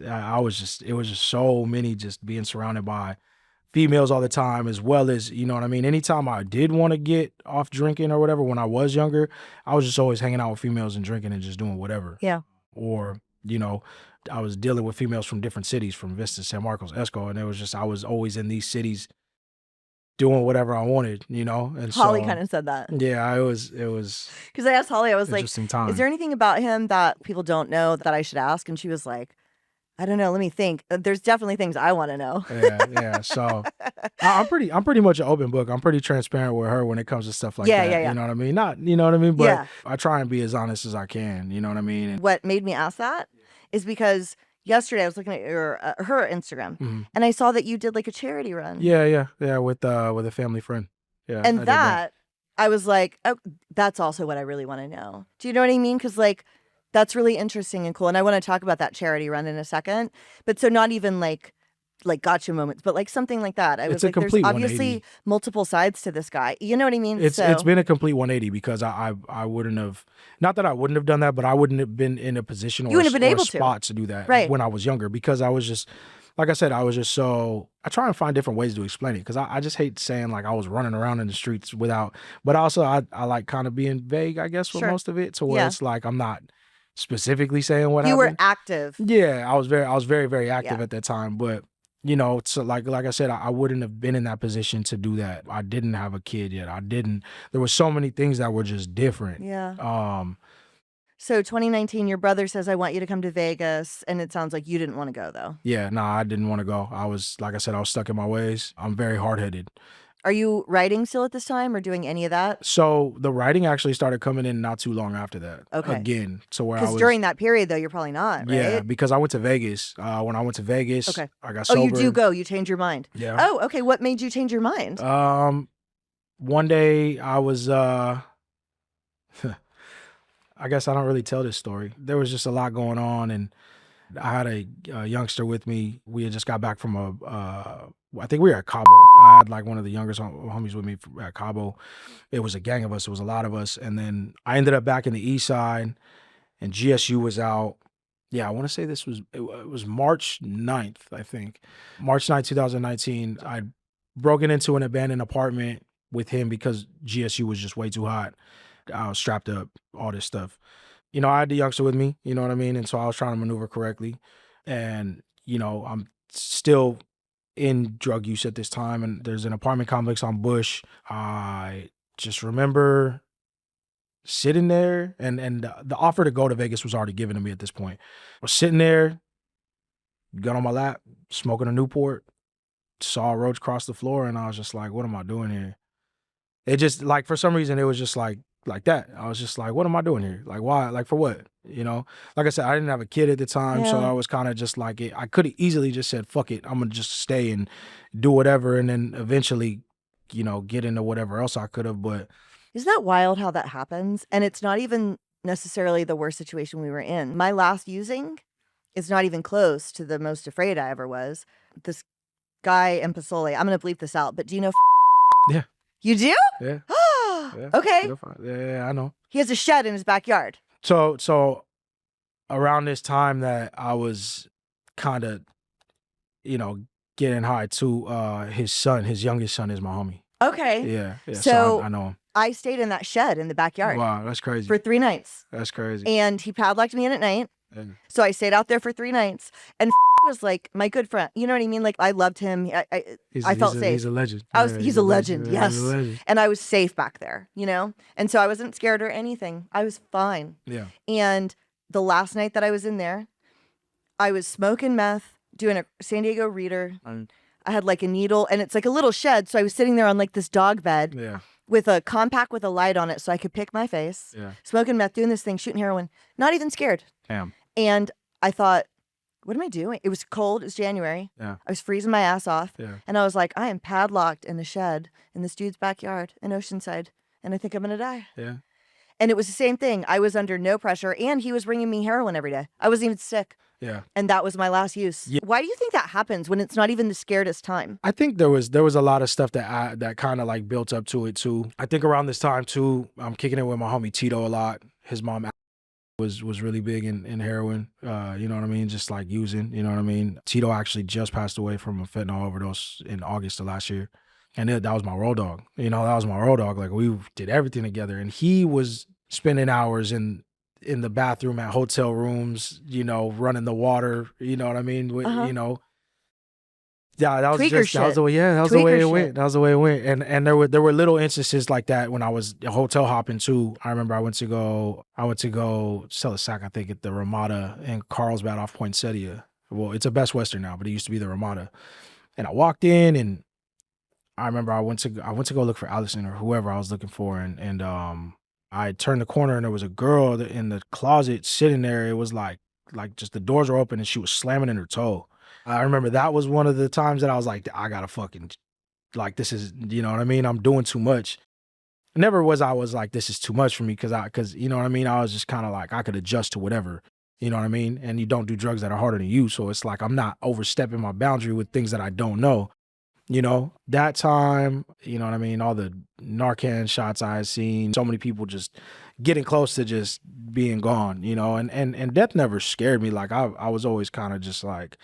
I was just it was just so many, just being surrounded by females all the time, as well as, you know what I mean? Anytime I did want to get off drinking or whatever when I was younger, I was just always hanging out with females and drinking and just doing whatever. Yeah. Or, I was dealing with females from different cities, from Vista, San Marcos, Esco, and it was just I was always in these cities doing whatever I wanted, And Holly so kind of said that. yeah, it was Because I asked Holly, I was like, interesting time. is there anything about him that people don't know that I should ask? And she was like, I don't know. Let me think. There's definitely things I want to know. Yeah. So I'm pretty much an open book. I'm pretty transparent with her when it comes to stuff like that. Yeah. You know what I mean? Not, you know what I mean? But Yeah. I try and be as honest as I can. You know what I mean? And, What made me ask that is because yesterday I was looking at her Instagram, mhm. and I saw that you did like a charity run. Yeah, with a family friend. Yeah, And I did that. I was like, oh, that's also what I really want to know. Do you know what I mean? Because like, that's really interesting and cool. And I want to talk about that charity run in a second. But so not even like gotcha moments, but like something like that. I It's was a like, there's complete obviously 180. multiple sides to this guy. You know what I mean? It's been a complete 180 because I wouldn't have, not that I wouldn't have done that, but I wouldn't have been in a position You wouldn't have been or a able to. spot to do that Right. when I was younger, because I was just, like I said, I was just so, I try and find different ways to explain it, because I just hate saying like I was running around in the streets without, but also I like kind of being vague, I guess, with Sure. most of it, to where Yeah. it's like I'm not specifically saying what You happened. were active. Yeah, I was very, very active Yeah. at that time, but so like I said, I wouldn't have been in that position to do that. I didn't have a kid yet. There were so many things that were just different. Yeah. So 2019, your brother says, I want you to come to Vegas. And it sounds like you didn't want to go though. Yeah, no, I didn't want to go. I was, like I said, I was stuck in my ways. I'm very hard-headed. Are you writing still at this time or doing any of that? So the writing actually started coming in not too long after that. Okay. Again, so where I Because was during that period though, you're probably not, right? Yeah, because I went to Vegas. When I went to Vegas, Okay. I got Oh, sober. you do go. You change your mind. Yeah. Oh, okay. What made you change your mind? One day I was I guess I don't really tell this story. There was just a lot going on, and I had a youngster with me. We had just got back from I think we were at Cabo. I had like one of the youngest homies with me at Cabo. It was a gang of us. It was a lot of us. And then I ended up back in the east side, and GSU was out. Yeah, I want to say it was March 9th, I think. March 9th, 2019. I'd broken into an abandoned apartment with him because GSU was just way too hot. I was strapped up, all this stuff. I had the youngster with me, you know what I mean? And so I was trying to maneuver correctly. And, I'm still in drug use at this time. And there's an apartment complex on Bush. I just remember sitting there, and the offer to go to Vegas was already given to me at this point. I was sitting there, gun on my lap, smoking a Newport, saw a roach cross the floor, and I was just like, what am I doing here? It just, like, for some reason, it was just like that. I was just like, what am I doing here? Like, why? Like, for what? Like I said, I didn't have a kid at the time, so Yeah. I was kind of just like, I could have easily just said, fuck it, I'm gonna just stay and do whatever, and then eventually, get into whatever else I could have. But Isn't that wild how that happens? And it's not even necessarily the worst situation we were in. My last using is not even close to the most afraid I ever was. This guy in Pasole, I'm going to bleep this out, but do you know? Yeah. You do? yeah, Yeah. Okay. You'll find. Yeah, I know. He has a shed in his backyard. So around this time that I was kind of, getting high too, his youngest son is my homie. Okay. Yeah. So I know him. I stayed in that shed in the backyard Wow, that's crazy. for 3 nights. That's crazy. And he padlocked me in at night. Yeah. So I stayed out there for 3 nights. And was like my good friend. You know what I mean? Like I loved him. I felt safe. He's a legend. He's a legend. Yes. He's a legend. And I was safe back there, And so I wasn't scared or anything. I was fine. Yeah. And the last night that I was in there, I was smoking meth, doing a San Diego reader. I had like a needle, and it's like a little shed. So I was sitting there on like this dog bed. Yeah. With a compact with a light on it so I could pick my face. Yeah. Smoking meth, doing this thing, shooting heroin, not even scared. Damn. And I thought, what am I doing? It was cold. It was January. Yeah. I was freezing my ass off. Yeah. And I was like, I am padlocked in a shed in this dude's backyard in Oceanside. And I think I'm going to die. Yeah. And it was the same thing. I was under no pressure. And he was bringing me heroin every day. I wasn't even sick. Yeah. And that was my last use. Yeah. Why do you think that happens when it's not even the scariest time? I think there was a lot of stuff that kind of like built up to it too. I think around this time too, I'm kicking it with my homie Tito a lot. His mom was really big in heroin. You know what I mean? Just like using, you know what I mean? Tito actually just passed away from a fentanyl overdose in August of last year. And that was my road dog. That was my road dog. Like we did everything together. And he was spending hours in the bathroom at hotel rooms, running the water, you know what I mean? Yeah, that was the way it went. That was the way it went. And there were little instances like that when I was hotel hopping too. I remember I went to go sell a sack, I think, at the Ramada in Carlsbad off Poinsettia. Well, it's a Best Western now, but it used to be the Ramada. And I walked in, and I remember I went to go look for Allison or whoever I was looking for, and I turned the corner and there was a girl in the closet sitting there. It was like just the doors were open and she was slamming in her toe. I remember that was one of the times that I was like, I gotta fucking, like, this is, you know what I mean? I'm doing too much. Never was I was like, this is too much for me because you know what I mean? I was just kind of like, I could adjust to whatever, you know what I mean? And you don't do drugs that are harder than you. So it's like, I'm not overstepping my boundary with things that I don't know. That time, you know what I mean? All the Narcan shots I had seen, so many people just getting close to just being gone, and death never scared me. Like I was always kind of just like,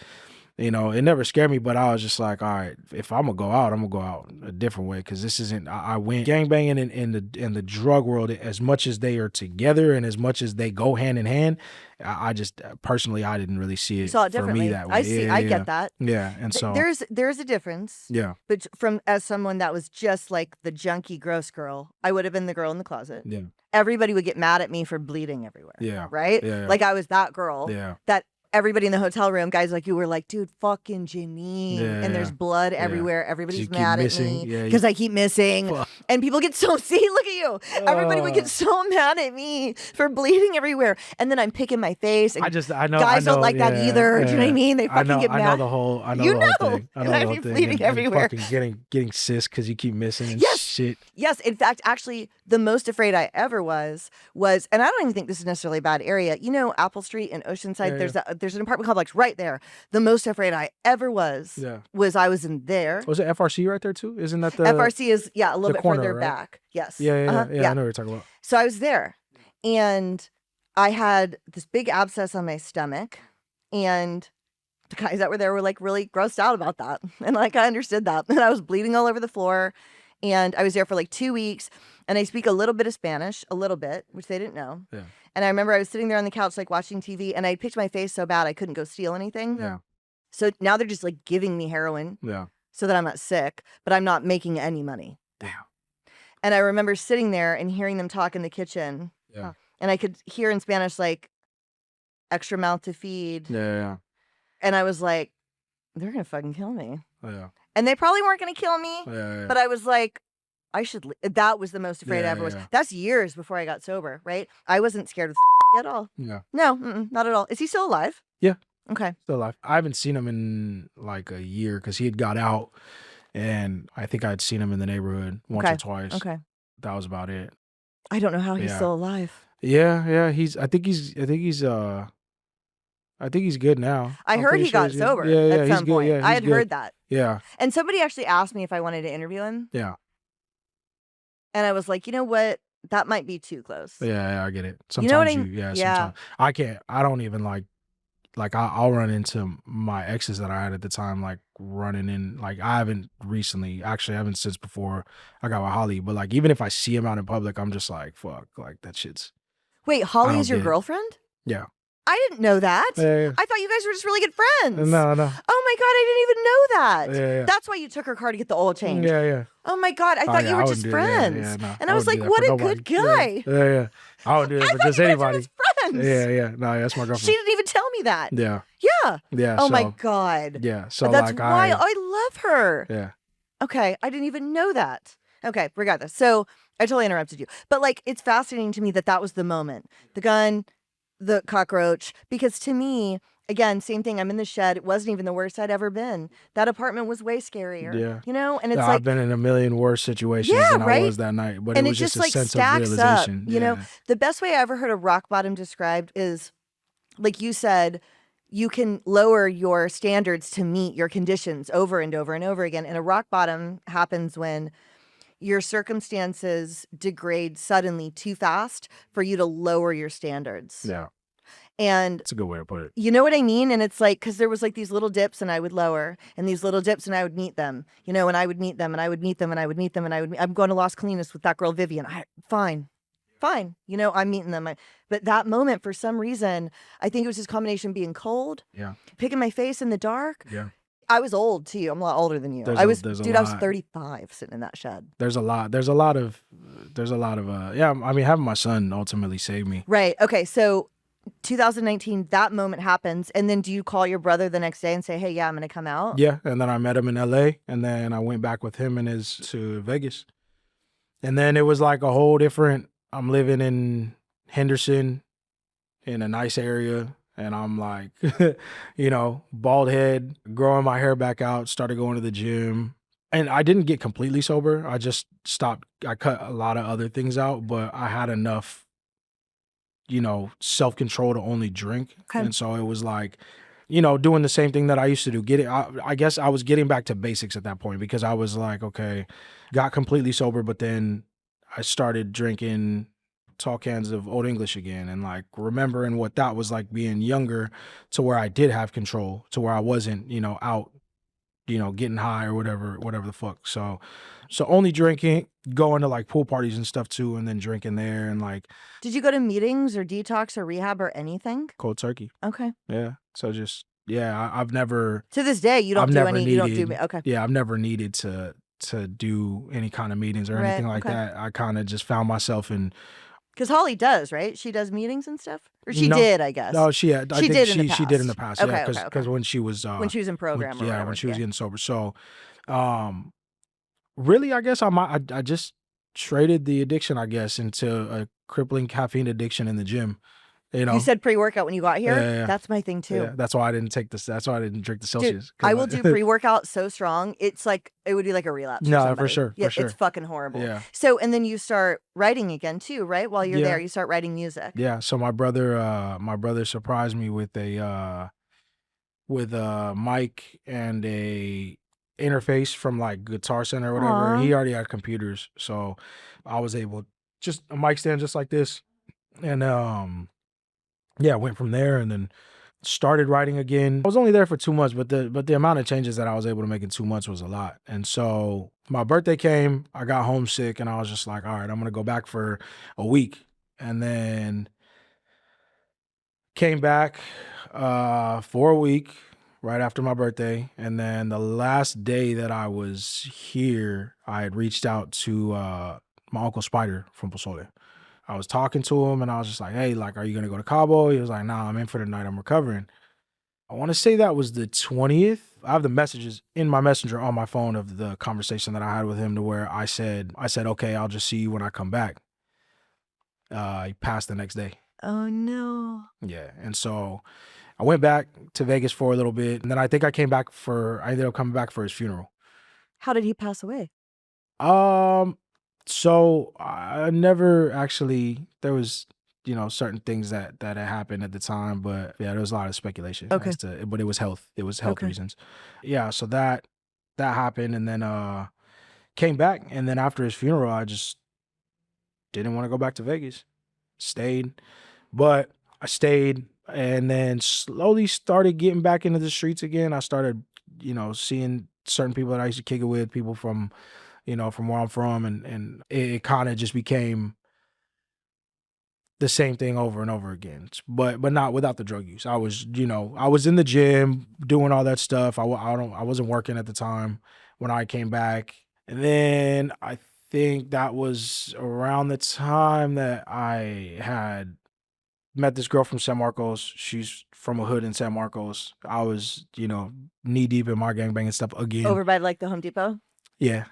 it never scared me, but I was just like, all right, if I'm gonna go out, I'm gonna go out a different way. Cause this isn't, I went gangbanging in the drug world, as much as they are together and as much as they go hand in hand. I just personally, I didn't really see it, saw it for differently. me that way. I get that. Yeah. And so there's a difference. Yeah. But as someone that was just like the junkie gross girl, I would have been the girl in the closet. Yeah. Everybody would get mad at me for bleeding everywhere. Yeah. Right? Yeah. Like I was that girl. Yeah. That everybody in the hotel room, guys like you were like, dude, fucking Janine. Yeah, and there's blood everywhere. Everybody's mad at me because I keep missing. And people get so, see, look at you. Everybody would get so mad at me for bleeding everywhere. And then I'm picking my face. And I know. Guys don't like that either. Do you know what I mean? They fucking get mad. I know the whole thing. And I'd be bleeding everywhere. And fucking getting cis because you keep missing and shit. Yes. In fact, actually, the most afraid I ever was, and I don't even think this is necessarily a bad area. Apple Street in Oceanside, there's an apartment complex right there. The most afraid I ever was I was in there. Was it FRC right there too? Isn't that the FRC is a little bit corner, further right? back. Yes. Yeah. I know what you're talking about. So I was there, and I had this big abscess on my stomach, and the guys that were there were like really grossed out about that, and like I understood that, and I was bleeding all over the floor, and I was there for like 2 weeks, and I speak a little bit of Spanish, which they didn't know. Yeah. And I remember I was sitting there on the couch, like watching TV, and I picked my face so bad I couldn't go steal anything. Yeah. So now they're just like giving me heroin. Yeah. So that I'm not sick, but I'm not making any money. Damn. And I remember sitting there and hearing them talk in the kitchen. Yeah. And I could hear in Spanish, like, extra mouth to feed. Yeah. And I was like, they're going to fucking kill me. Yeah. And they probably weren't going to kill me. Yeah. But I was like, that was the most afraid I ever was. Yeah. That's years before I got sober, right? I wasn't scared of at all. Yeah. No, not at all. Is he still alive? Yeah. Okay. Still alive. I haven't seen him in like a year because he had got out, and I think I'd seen him in the neighborhood once or twice. Okay. That was about it. I don't know how he's still alive. Yeah. I think he's good now. I heard he got sober at some point. Yeah, I had heard that. Yeah. And somebody actually asked me if I wanted to interview him. Yeah. And I was like, you know what? That might be too close. Yeah, I get it. You know what Sometimes yeah. sometimes I can't. I don't even like I'll run into my exes that I had at the time, like running in. Like I haven't recently, actually, I haven't since before I got with Holly. But like even if I see him out in public, I'm just like, fuck, like that shit's. Wait, I Holly is don't your get it. girlfriend? Yeah. I didn't know that. Yeah. I thought you guys were just really good friends. No, no. Oh my God, I didn't even know that. Yeah. That's why you took her car to get the oil change. Yeah. Oh my God, I Oh thought yeah, you were I just wouldn't do friends. no, And I I was wouldn't do like, that what for a nobody. good guy. Yeah. I would do I that for thought just you guys were anybody. just friends. Yeah. No, that's my She girlfriend. didn't even tell me that. Yeah. Yeah. Yeah. Oh my So God. yeah. So That's like wild. I love her. yeah. Okay, I didn't even know that. Okay, regardless. So I totally interrupted you. But like, it's fascinating to me that that was the moment. The gun, the cockroach, because to me, again, same thing. I'm in the shed. It wasn't even the worst I'd ever been. That apartment was way scarier. Yeah. You know? And it's I've like, been in a million worse situations yeah, than I right? was that night, but it And it was just just a like sense of stacks up. realization. You know, the best way I ever heard a rock bottom described is like you said, you can lower your standards to meet your conditions over and over and over again. And a rock bottom happens when your circumstances degrade suddenly too fast for you to lower your standards. Yeah. And It's a good way to put it. you know what I mean? And it's like, because there was like these little dips and I would lower and these little dips and I would meet them, you know, and I would meet them and I would meet them and I would meet them and I'm going to Las Colinas with that girl, Vivian. Fine. You know, I'm meeting them. But that moment, for some reason, I think it was this combination being cold, Yeah. picking my face in the dark. Yeah. I was old too. I'm a lot older than you. There's I a was 35 sitting in that shed. There's a lot of yeah, I mean having my son ultimately saved me. Right. Okay. So 2019, that moment happens. And then do you call your brother the next day and say, hey, yeah, I'm going to come out? Yeah. And then I met him in LA and then I went back with him and his to Vegas. And then it was like a whole different, I'm living in Henderson in a nice area. And I'm like, you know, bald head, growing my hair back out, started going to the gym. And I didn't get completely sober. I just stopped. I cut a lot of other things out, but I had enough, you know, self-control to only drink. Okay. And so it was like, you know, doing the same thing that I used to do. I guess I was getting back to basics at that point because I was like, okay, got completely sober, but then I started drinking tall cans of Old English again and like remembering what that was like being younger to where I did have control, to where I wasn't, you know, out, you know, getting high or whatever the fuck. So only drinking, going to like pool parties and stuff too, and then drinking there and like. Did you go to meetings or detox or rehab or anything? Cold turkey. Okay. Yeah. So just, yeah, I've never. To this day, you don't I've do never any, needed, you don't do, okay. Yeah, I've never needed to do any kind of meetings or Right, anything like okay. that. I kind of just found myself in. Because Holly does, right? She does meetings and stuff? Or she No. did, I guess. No, she had. I She think did in the she did in the past. past. Okay, Yeah, because when she was in program or yeah, whatever. when she was getting sober. So, really, I guess I just traded the addiction, I guess, into a crippling caffeine addiction in the gym. You know, You said pre-workout when you got here? Yeah. That's my thing too. Yeah, that's why I didn't take this. That's why I didn't drink the Dude, Celsius. 'Cause I will do pre-workout so strong. It's like, it would be like a relapse. No, for somebody. sure, Yeah, for sure. it's fucking horrible. Yeah. So, and then you start writing again too, right? While you're Yeah. there, you start writing music. Yeah. So my brother surprised me with a mic and a interface from like Guitar Center or whatever. Aw. He already had computers, so I was able just a mic stand just like this, and yeah, went from there and then started writing again. I was only there for 2 months, but the amount of changes that I was able to make in 2 months was a lot. And so my birthday came, I got homesick, and I was just like, all right, I'm gonna go back for a week, and then came back for a week right after my birthday. And then the last day that I was here, I had reached out to my Uncle Spider from Pozole. I was talking to him and I was just like, hey, like, are you gonna go to Cabo? He was like, nah, I'm in for the night, I'm recovering. I wanna say that was the 20th. I have the messages in my messenger on my phone of the conversation that I had with him to where I said, okay, I'll just see you when I come back. He passed the next day. Oh no. Yeah. And so I went back to Vegas for a little bit. And then I think I ended up coming back for his funeral. How did he pass away? So I never actually, there was, you know, certain things that had happened at the time, but yeah, there was a lot of speculation Okay. as to, but it was health Okay. reasons. Yeah. So that happened. And then, came back. And then after his funeral, I just didn't want to go back to Vegas. Stayed, but I stayed, and then slowly started getting back into the streets again. I started, seeing certain people that I used to kick it with, people from, from where I'm from, and it kind of just became the same thing over and over again. But not without the drug use. I was in the gym doing all that stuff. I wasn't working at the time when I came back, and then I think that was around the time that I had met this girl from San Marcos. She's from a hood in San Marcos. I was, knee deep in my gangbanging stuff again. Over by like the Home Depot. Yeah.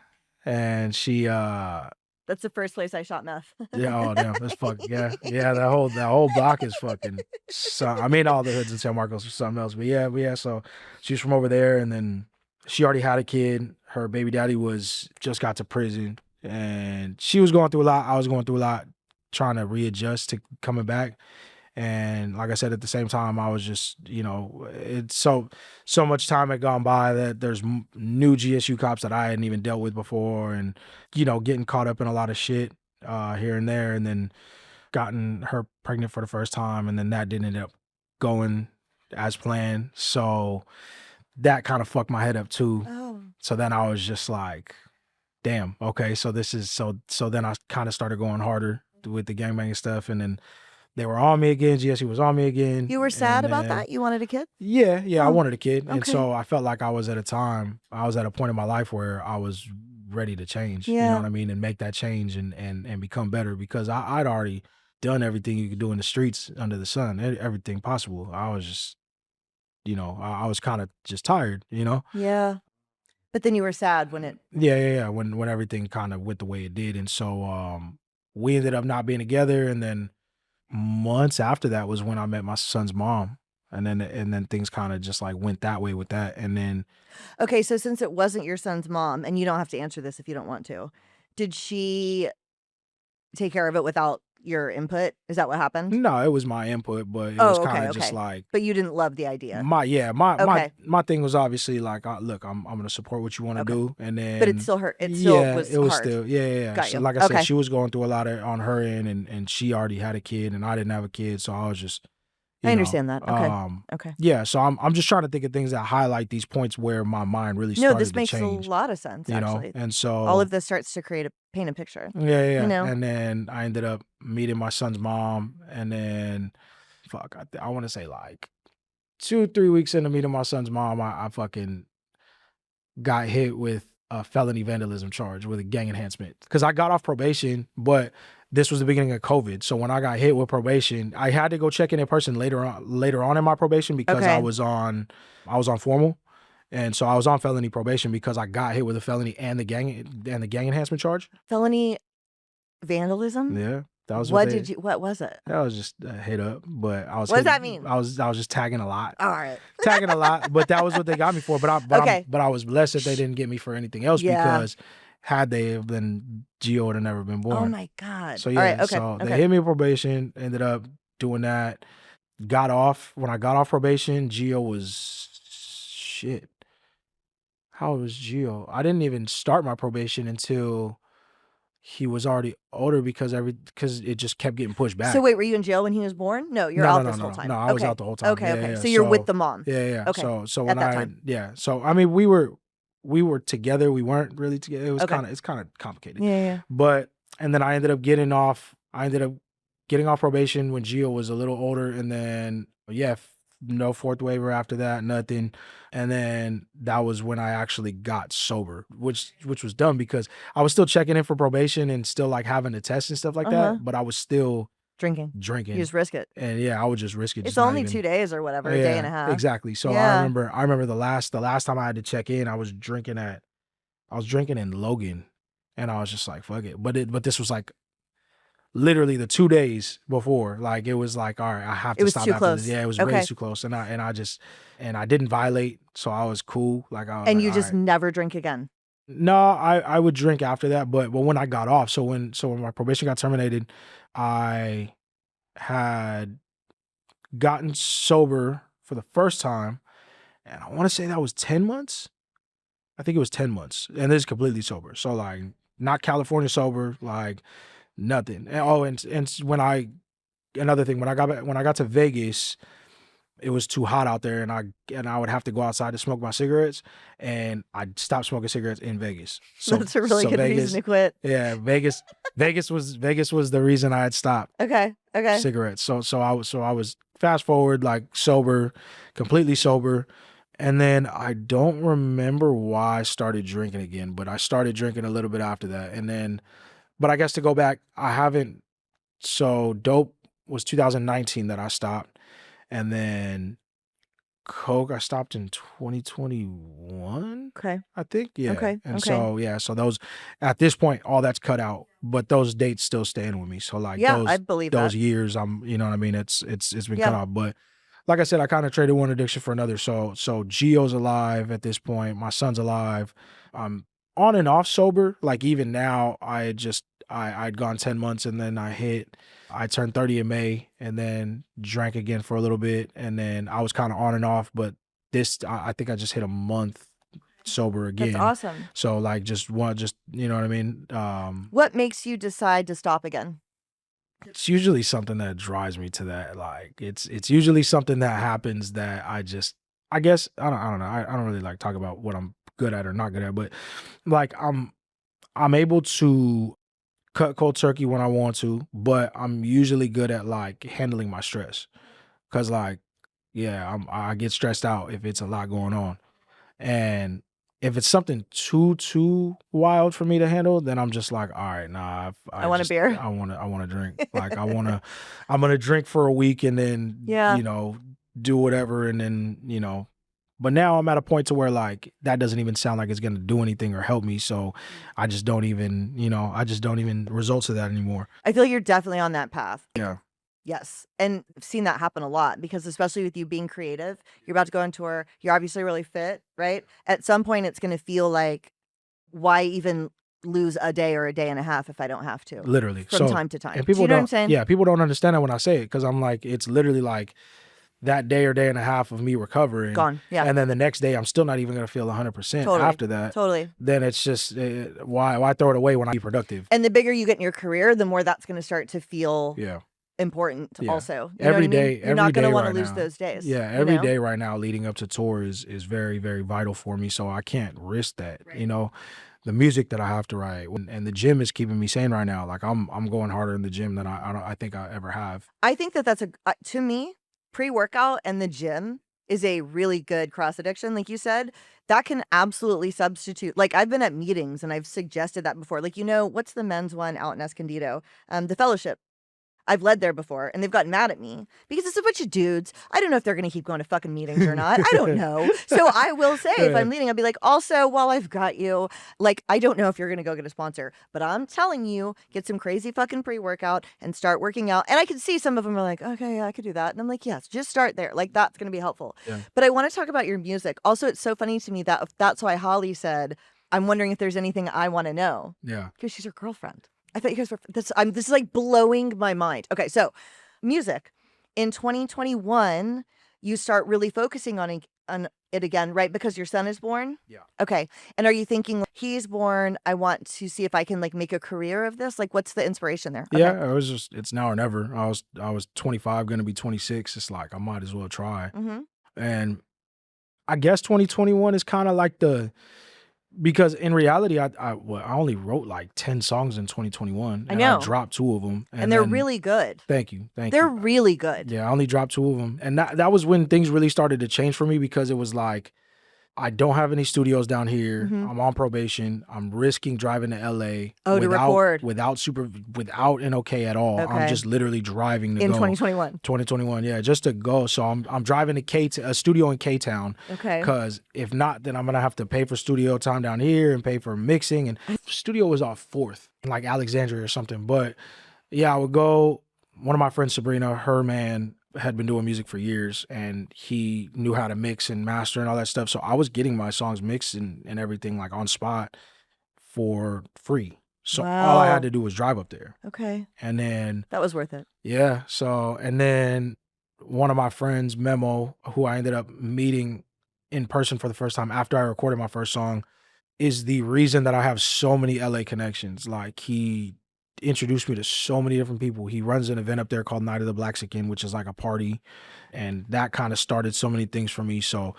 And she That's the first place I shot meth. yeah, oh damn, that's fucking yeah. That whole block is fucking. I mean, all the hoods in San Marcos or something else, but yeah. So she's from over there, and then she already had a kid. Her baby daddy just got to prison, and she was going through a lot. I was going through a lot, trying to readjust to coming back. And like I said, at the same time, I was just, it's so much time had gone by that there's new GSU cops that I hadn't even dealt with before, and getting caught up in a lot of shit here and there, and then gotten her pregnant for the first time, and then that didn't end up going as planned. So that kind of fucked my head up too. Oh. So then I was just like, damn, okay, so this is so then I kind of started going harder with the gangbanging stuff, and then they were on me again. GSU was on me again. You were sad about that? You wanted a kid? Yeah, I Oh, wanted a kid. And okay. so I felt like I was at a point in my life where I was ready to change. You Yeah. know what I mean? And make that change and become better, because I'd already done everything you could do in the streets under the sun, everything possible. I was just, I was kind of just tired, Yeah. But then you were sad when it. Yeah. When everything kind of went the way it did. And so we ended up not being together, and then months after that was when I met my son's mom, and then things kind of just like went that way with that. And then Okay, so since it wasn't your son's mom, and you don't have to answer this if you don't want to, did she take care of it without your input? Is that what happened? no, it was my input, but it was kind of Okay. just like But you didn't love the idea. my thing was obviously like, look, I'm gonna support what you want to do, and then But it still hurt. It still was it was hard. still yeah. Got So you. like I Okay. said, she was going through a lot on her end, and she already had a kid, and I didn't have a kid, so I was just. I understand that. Okay. Yeah, so I'm just trying to think of things that highlight these points where my mind really started No, this to makes change. a lot of sense, actually. And so All of this starts to paint a picture. yeah. You know? And then I ended up meeting my son's mom, and then I want to say like 2-3 weeks into meeting my son's mom, I fucking got hit with a felony vandalism charge with a gang enhancement, because I got off probation, but this was the beginning of COVID. So when I got hit with probation, I had to go check in person later on in my probation, because Okay. I was on formal. And so I was on felony probation because I got hit with a felony and the gang enhancement charge. Felony vandalism? Yeah. That was what was it? That was just a hit up, but I was. What does that mean? I was just tagging a lot. All right. Tagging a lot, but that was what they got me for. But I was blessed that they didn't get me for anything else, because had they have been, Gio would have never been born. Oh my God. So yeah, all right, okay, so they hit me with probation, ended up doing that. Got off. When I got off probation, Gio was shit. How old was Gio? I didn't even start my probation until he was already older, because it just kept getting pushed back. So wait, were you in jail when he was born? No, you're out this whole time. No, I was out the whole time. Okay. Yeah. So you're with the mom. Yeah. Okay. So At when that time. so I mean, we were together. We weren't really together. It was it's kind of complicated. Yeah. But and then I ended up getting off probation when Gio was a little older, and then no fourth waiver after that, nothing. And then that was when I actually got sober, which was dumb, because I was still checking in for probation and still like having to test and stuff like that, but I was still drinking. You just risk it. And I would just risk it. It's only 2 days or whatever, a day and a half. Exactly. So I remember the last time I had to check in, I was drinking in Logan, and I was just like, fuck it. But this was like literally the 2 days before. Like, it was like, all right, I have to stop after this. Yeah, it was way too close. And I didn't violate, so I was cool. Like, I was and like, you just never drink again. No, I would drink after that, but when I got off, so when my probation got terminated, I had gotten sober for the first time, and I want to say that was 10 months. I think it was 10 months, and this is completely sober. So like, not California sober, like nothing. And another thing, when I got to Vegas, it was too hot out there, and I would have to go outside to smoke my cigarettes, and I stopped smoking cigarettes in Vegas. That's a really good reason to quit. Yeah, Vegas was the reason I had stopped Okay. cigarettes. So I was fast forward, like sober, completely sober, and then I don't remember why I started drinking again, but I started drinking a little bit after that, and then, but I guess to go back, I haven't. So dope was 2019 that I stopped, and then Coke I stopped in 2021, Okay. I think. Yeah. Okay. And Okay. so yeah, so those, at this point, all that's cut out, but those dates still staying with me. So like Yeah, I believe those that. years, you know what I mean? It's been cut Yeah. out. But like I said, I kind of traded one addiction for another. So Gio's alive at this point. My son's alive. I'm on and off sober. Like even now, I'd gone 10 months, and then I turned 30 in May, and then drank again for a little bit, and then I was kind of on and off. But I think I just hit a month sober That's again. awesome. So like just you know what I mean? What makes you decide to stop again? It's usually something that drives me to that. Like it's usually something that happens that I guess I don't know. I don't really like talk about what I'm good at or not good at, but like I'm able to cut cold turkey when I want to, but I'm usually good at like handling my stress. Cause like, yeah, I get stressed out if it's a lot going on. And if it's something too wild for me to handle, then I'm just like, all right, nah, I want a beer. I wanna drink. Like I'm gonna drink for a week, and then, Yeah. do whatever, and then, but now I'm at a point to where like that doesn't even sound like it's gonna do anything or help me. So I just don't even, resort to that anymore. I feel like you're definitely on that path. Yeah. Yes. And I've seen that happen a lot because especially with you being creative, you're about to go on tour, you're obviously really fit, right? At some point it's going to feel like, why even lose a day or a day and a half if I don't have to? Literally. From time to time. And Do people you know what don't, I'm saying? yeah, people don't understand that when I say it, because I'm like, it's literally like that day or day and a half of me recovering. Gone. Yeah. And then the next day, I'm still not even going to feel 100% Totally. after that. Totally. Then it's just, why throw it away when I be productive? And the bigger you get in your career, the more that's going to start to feel important also. You know what I mean? You're not going to want to lose those days. Yeah, every day right now leading up to tour is very, very vital for me. So I can't risk that. Right. The music that I have to write, and the gym is keeping me sane right now. Like I'm going harder in the gym than I think I ever have. I think that's to me, pre-workout and the gym is a really good cross addiction. Like you said, that can absolutely substitute. Like I've been at meetings and I've suggested that before. Like, what's the men's one out in Escondido? The Fellowship. I've led there before and they've gotten mad at me because it's a bunch of dudes. I don't know if they're going to keep going to fucking meetings or not. I don't know. So I will say, if I'm leading, I'll be like, also, while I've got you, like, I don't know if you're going to go get a sponsor, but I'm telling you, get some crazy fucking pre-workout and start working out. And I can see some of them are like, okay, yeah, I could do that. And I'm like, yes, just start there. Like, that's going to be helpful. Yeah. But I want to talk about your music. Also, it's so funny to me that that's why Holly said, I'm wondering if there's anything I want to know. Yeah. Because she's her girlfriend. I thought you guys were this. This is like blowing my mind. Okay, so music in 2021, you start really focusing on it again, right? Because your son is born. Yeah. Okay, and are you thinking he's born? I want to see if I can like make a career of this. Like, what's the inspiration there? Okay. Yeah, it's now or never. I was 25, gonna be 26. It's like I might as well try. Mm-hmm. And I guess 2021 is kind of like because in reality, I only wrote like 10 songs in 2021. I And know. I dropped 2 of them. And they're really good. Thank you. They're really good. Yeah, I only dropped 2 of them. And that was when things really started to change for me, because it was like, I don't have any studios down here. Mhm. I'm on probation. I'm risking driving to LA Oh, to record. without an okay at all. Okay. I'm just literally driving to In go. 2021. 2021, yeah, just to go. So I'm driving to a studio in K-Town. Okay. Because if not, then I'm gonna have to pay for studio time down here and pay for mixing. And studio was off 4th, in like Alexandria or something. But yeah, I would go. One of my friends, Sabrina, her man had been doing music for years, and he knew how to mix and master and all that stuff. So I was getting my songs mixed and everything like on spot for free. So all I Wow. had to do was drive up there. Okay. And then, That was worth it. yeah. So, and then one of my friends, Memo, who I ended up meeting in person for the first time after I recorded my first song, is the reason that I have so many LA connections. Like he introduced me to so many different people. He runs an event up there called Night of the Blaxican, which is like a party, and that kind of started so many things for me. So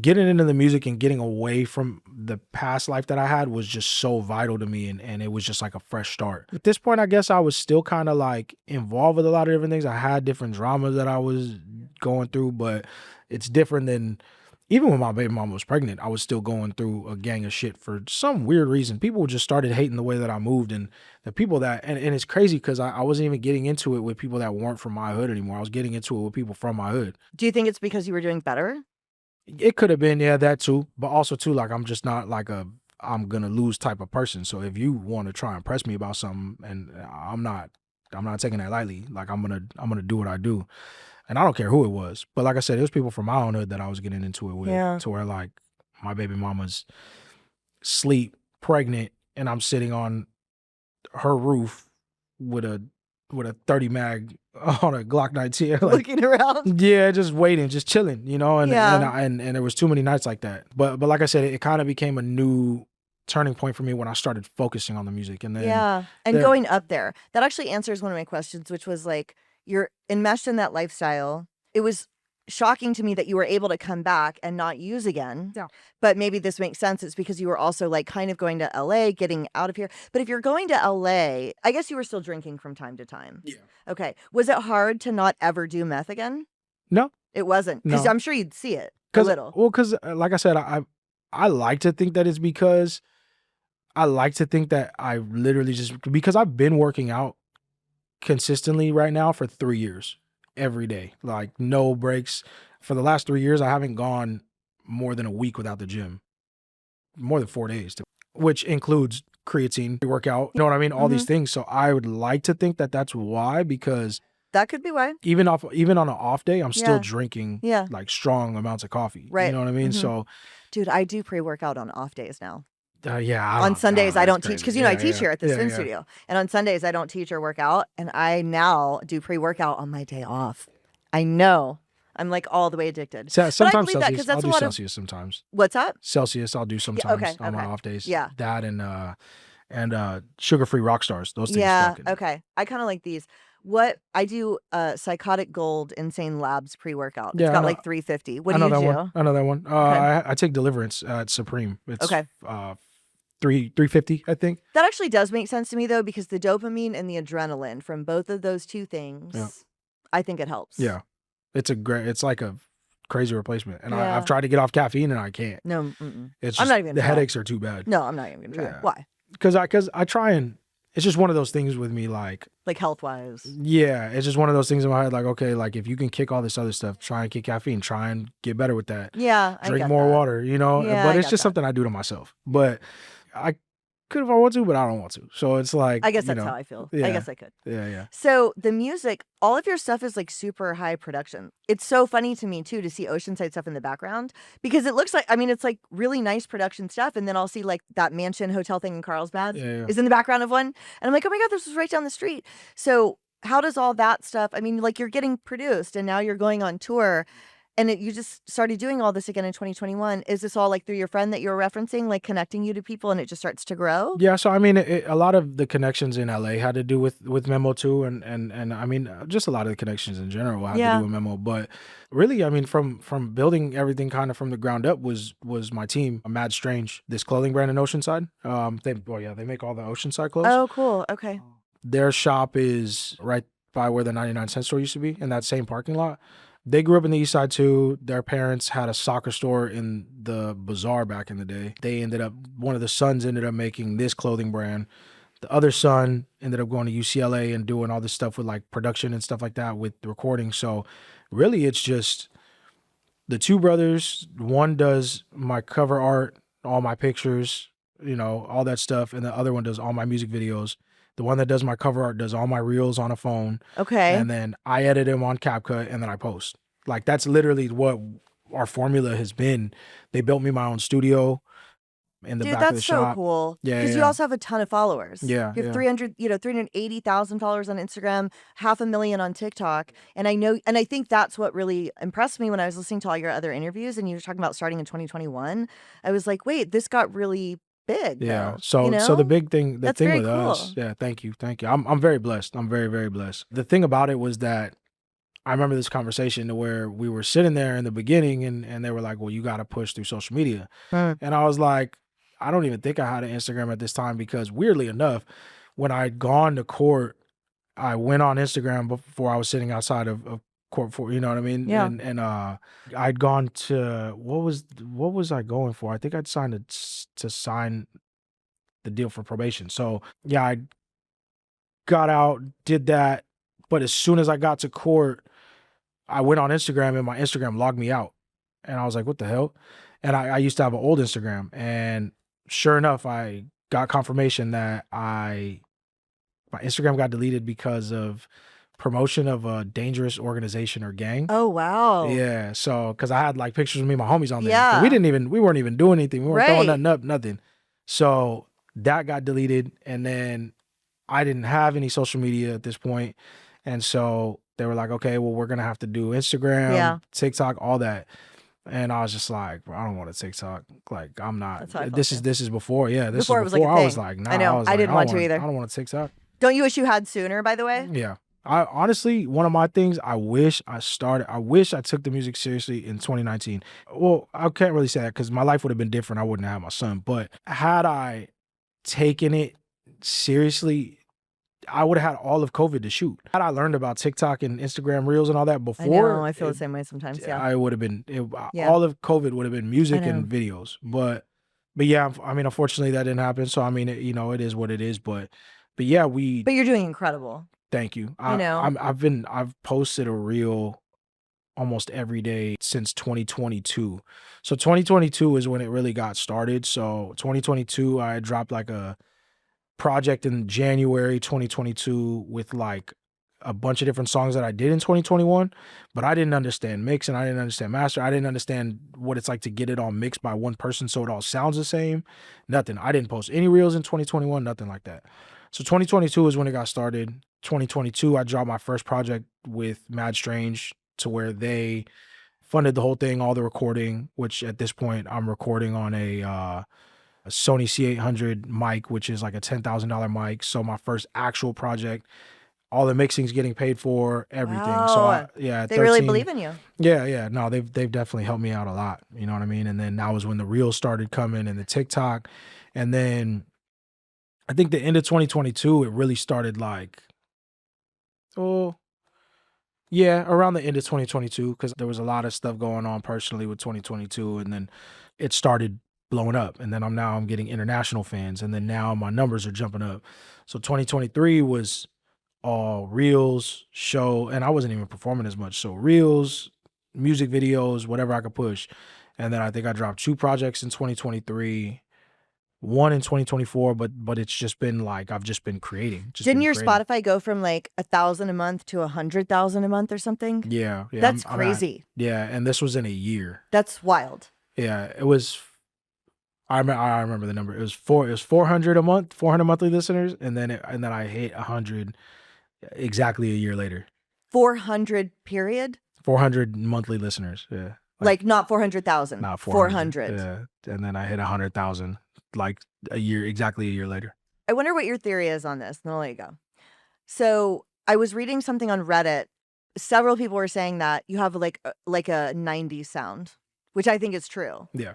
getting into the music and getting away from the past life that I had was just so vital to me, and it was just like a fresh start. At this point, I guess I was still kind of like involved with a lot of different things. I had different dramas that I was going through, but it's different than even when my baby mama was pregnant. I was still going through a gang of shit for some weird reason. People just started hating the way that I moved, and the people that, and it's crazy because I wasn't even getting into it with people that weren't from my hood anymore. I was getting into it with people from my hood. Do you think it's because you were doing better? It could have been, yeah, that too. But also too, like, I'm just not like a I'm gonna lose type of person. So if you want to try and press me about something, and I'm not taking that lightly. Like I'm gonna do what I do. And I don't care who it was. But like I said, it was people from my own hood that I was getting into it with. Yeah. To where like my baby mama's sleep, pregnant, and I'm sitting on her roof with a 30 mag on a Glock 19. Like, Looking around. yeah, just waiting, just chilling, you know, and Yeah. and there was too many nights like that. But like I said, it kind of became a new turning point for me when I started focusing on the music. And then Yeah. And going up there, that actually answers one of my questions, which was like, you're enmeshed in that lifestyle. It was shocking to me that you were able to come back and not use again. Yeah. But maybe this makes sense. It's because you were also like kind of going to LA, getting out of here. But if you're going to LA, I guess you were still drinking from time to time. Yeah. Okay. Was it hard to not ever do meth again? No. It wasn't. Because No. I'm sure you'd see it a little. Well, because like I said, I like to think that it's because I like to think that I literally just, because I've been working out consistently right now for 3 years, every day, like no breaks. For the last 3 years, I haven't gone more than a week without the gym, more than 4 days, which includes creatine, workout, you know what I mean? All these things. So I would like to think that that's why, because That could be why. even on an off day, I'm still Yeah. drinking Yeah. like strong amounts of coffee. Right. You know what I mean? Mhm. So Dude, I do pre-workout on off days now. yeah. On Sundays, I that's don't teach crazy. because, you know, I Yeah, teach yeah. here at the Yeah, spin yeah. studio. And on Sundays, I don't teach or work out. And I now do pre-workout on my day off. I know. I'm like all the way addicted. Sometimes but I believe that Celsius. because that's I'll a do lot Celsius sometimes. of what's up? Celsius I'll do sometimes on my okay. off days. Yeah. That and sugar-free rock stars. Those things Yeah. fucking. Okay. I kind of like these. What I do, Psychotic Gold Insane Labs pre-workout. It's Yeah, I got know- like 350. What I do know you that do? one. I know that one. I take Deliverance at Supreme. It's Okay. 350, I think. That actually does make sense to me though, because the dopamine and the adrenaline from both of those two things, Yeah. I think it helps. Yeah. It's like a crazy replacement. And Yeah. I've tried to get off caffeine and I can't. No, It's I'm just not even the gonna try. headaches are too bad. No, I'm not even gonna try. Yeah. Why? Because I try, and it's just one of those things with me, like, Like health wise. yeah, it's just one of those things in my head, like, okay, like if you can kick all this other stuff, try and kick caffeine, try and get better with that. Yeah, I Drink get more that. water, you know. Yeah, But I it's get just that. something I do to myself. But I could if I want to, but I don't want to. So it's like, I guess you that's know, how I feel. I yeah. guess I could. Yeah. So the music, all of your stuff is like super high production. It's so funny to me too to see Oceanside stuff in the background because it looks like, I mean, it's like really nice production stuff. And then I'll see like that mansion hotel thing in Carlsbad Yeah. is in the background of one. And I'm like, oh my God, this was right down the street. So how does all that stuff, I mean, like you're getting produced and now you're going on tour and you just started doing all this again in 2021. Is this all like through your friend that you were referencing, like connecting you to people and it just starts to grow? Yeah, so I mean, a lot of the connections in LA had to do with Memo too, and I mean, just a lot of the connections in general had to Yeah. do with Memo. But really, I mean, from building everything kind of from the ground up was my team, Mad Strange, this clothing brand in Oceanside. They make all the Oceanside clothes. Oh, cool. Okay. Their shop is right by where the 99-cent store used to be in that same parking lot. They grew up in the East Side too. Their parents had a soccer store in the bazaar back in the day. One of the sons ended up making this clothing brand. The other son ended up going to UCLA and doing all this stuff with like production and stuff like that with the recording. So really it's just the two brothers. One does my cover art, all my pictures, you know, all that stuff. And the other one does all my music videos. The one that does my cover art does all my reels on a phone. Okay. And then I edit them on CapCut and then I post. Like that's literally what our formula has been. They built me my own studio in the Dude, back of the that's so shop. cool. Yeah, Because you yeah. also have a ton of followers. Yeah, You have yeah. 380,000 followers on Instagram, 500,000 on TikTok. And I think that's what really impressed me when I was listening to all your other interviews and you were talking about starting in 2021. I was like, wait, this got really big Yeah. though. So the big thing, the That's thing very with us, cool. yeah, thank you. Thank you. I'm very blessed. I'm very, very blessed. The thing about it was that I remember this conversation to where we were sitting there in the beginning and they were like, well, you got to push through social media. Mm. And I was like, I don't even think I had an Instagram at this time because weirdly enough, when I'd gone to court, I went on Instagram before I was sitting outside of court for, you know what I mean? Yeah. And I'd gone to, what was I going for? I think I'd signed to sign the deal for probation. So yeah, I got out, did that. But as soon as I got to court, I went on Instagram and my Instagram logged me out. And I was like, what the hell? And I used to have an old Instagram. And sure enough, I got confirmation that my Instagram got deleted because of promotion of a dangerous organization or gang. Oh, wow. Yeah. So, cause I had like pictures of me and my homies on there. Yeah. We weren't even doing anything. We weren't throwing Right. nothing up, nothing. So that got deleted. And then I didn't have any social media at this point. And so they were like, okay, well, we're going to have to do Instagram, Yeah. TikTok, all that. And I was just like, bro, I don't want a TikTok. Like, I'm not. That's how I felt This too. is before. Yeah, this Before it is was like a before I was thing. like, nah. I know. was I like, didn't don't want to wanna- either. I don't want a TikTok. Don't you wish you had sooner, by the way? Yeah. I honestly, one of my things, I wish I took the music seriously in 2019. Well, I can't really say that because my life would have been different. I wouldn't have my son. But had I taken it seriously, I would have had all of COVID to shoot. Had I learned about TikTok and Instagram Reels and all that I before, know. I feel the same way sometimes. Yeah. I would have been, Yeah. all of COVID would have been music I know. and videos. But yeah, I mean, unfortunately that didn't happen. So, I mean, it is what it is. But yeah, But you're doing incredible. thank you. You know. I've posted a reel almost every day since 2022. So 2022 is when it really got started. So 2022, I dropped like a project in January 2022 with like a bunch of different songs that I did in 2021, but I didn't understand mix and I didn't understand master. I didn't understand what it's like to get it all mixed by one person so it all sounds the same. Nothing. I didn't post any reels in 2021, nothing like that. So 2022 is when it got started. 2022, I dropped my first project with Mad Strange to where they funded the whole thing, all the recording, which at this point I'm recording on a Sony C800 mic, which is like a $10,000 mic. So my first actual project, all the mixing's getting paid for, everything. Wow. So yeah, They really believe in you. Yeah. No, they've definitely helped me out a lot. You know what I mean? And then that was when the reels started coming and the TikTok. And then I think the end of 2022, it really started like, around the end of 2022, because there was a lot of stuff going on personally with 2022, and then it started blowing up. And then I'm getting international fans, and then now my numbers are jumping up. So 2023 was all reels, show, and I wasn't even performing as much. So reels, music videos, whatever I could push. And then I think I dropped 2 projects in 2023, one in 2024, but it's just been like I've just been creating. Didn't your Spotify go from like 1,000 a month to 100,000 a month or something? Yeah. That's crazy. And this was in a year. That's wild. Yeah, it was. I remember the number. It was 400 a month, 400 monthly listeners, and then I hit 100 exactly a year later. 400 period. 400 monthly listeners. Yeah, like not 400,000. Not 400. Yeah, and then I hit 100,000 like exactly a year later. I wonder what your theory is on this. And I'll let you go. So I was reading something on Reddit. Several people were saying that you have like a 90s sound, which I think is true. Yeah.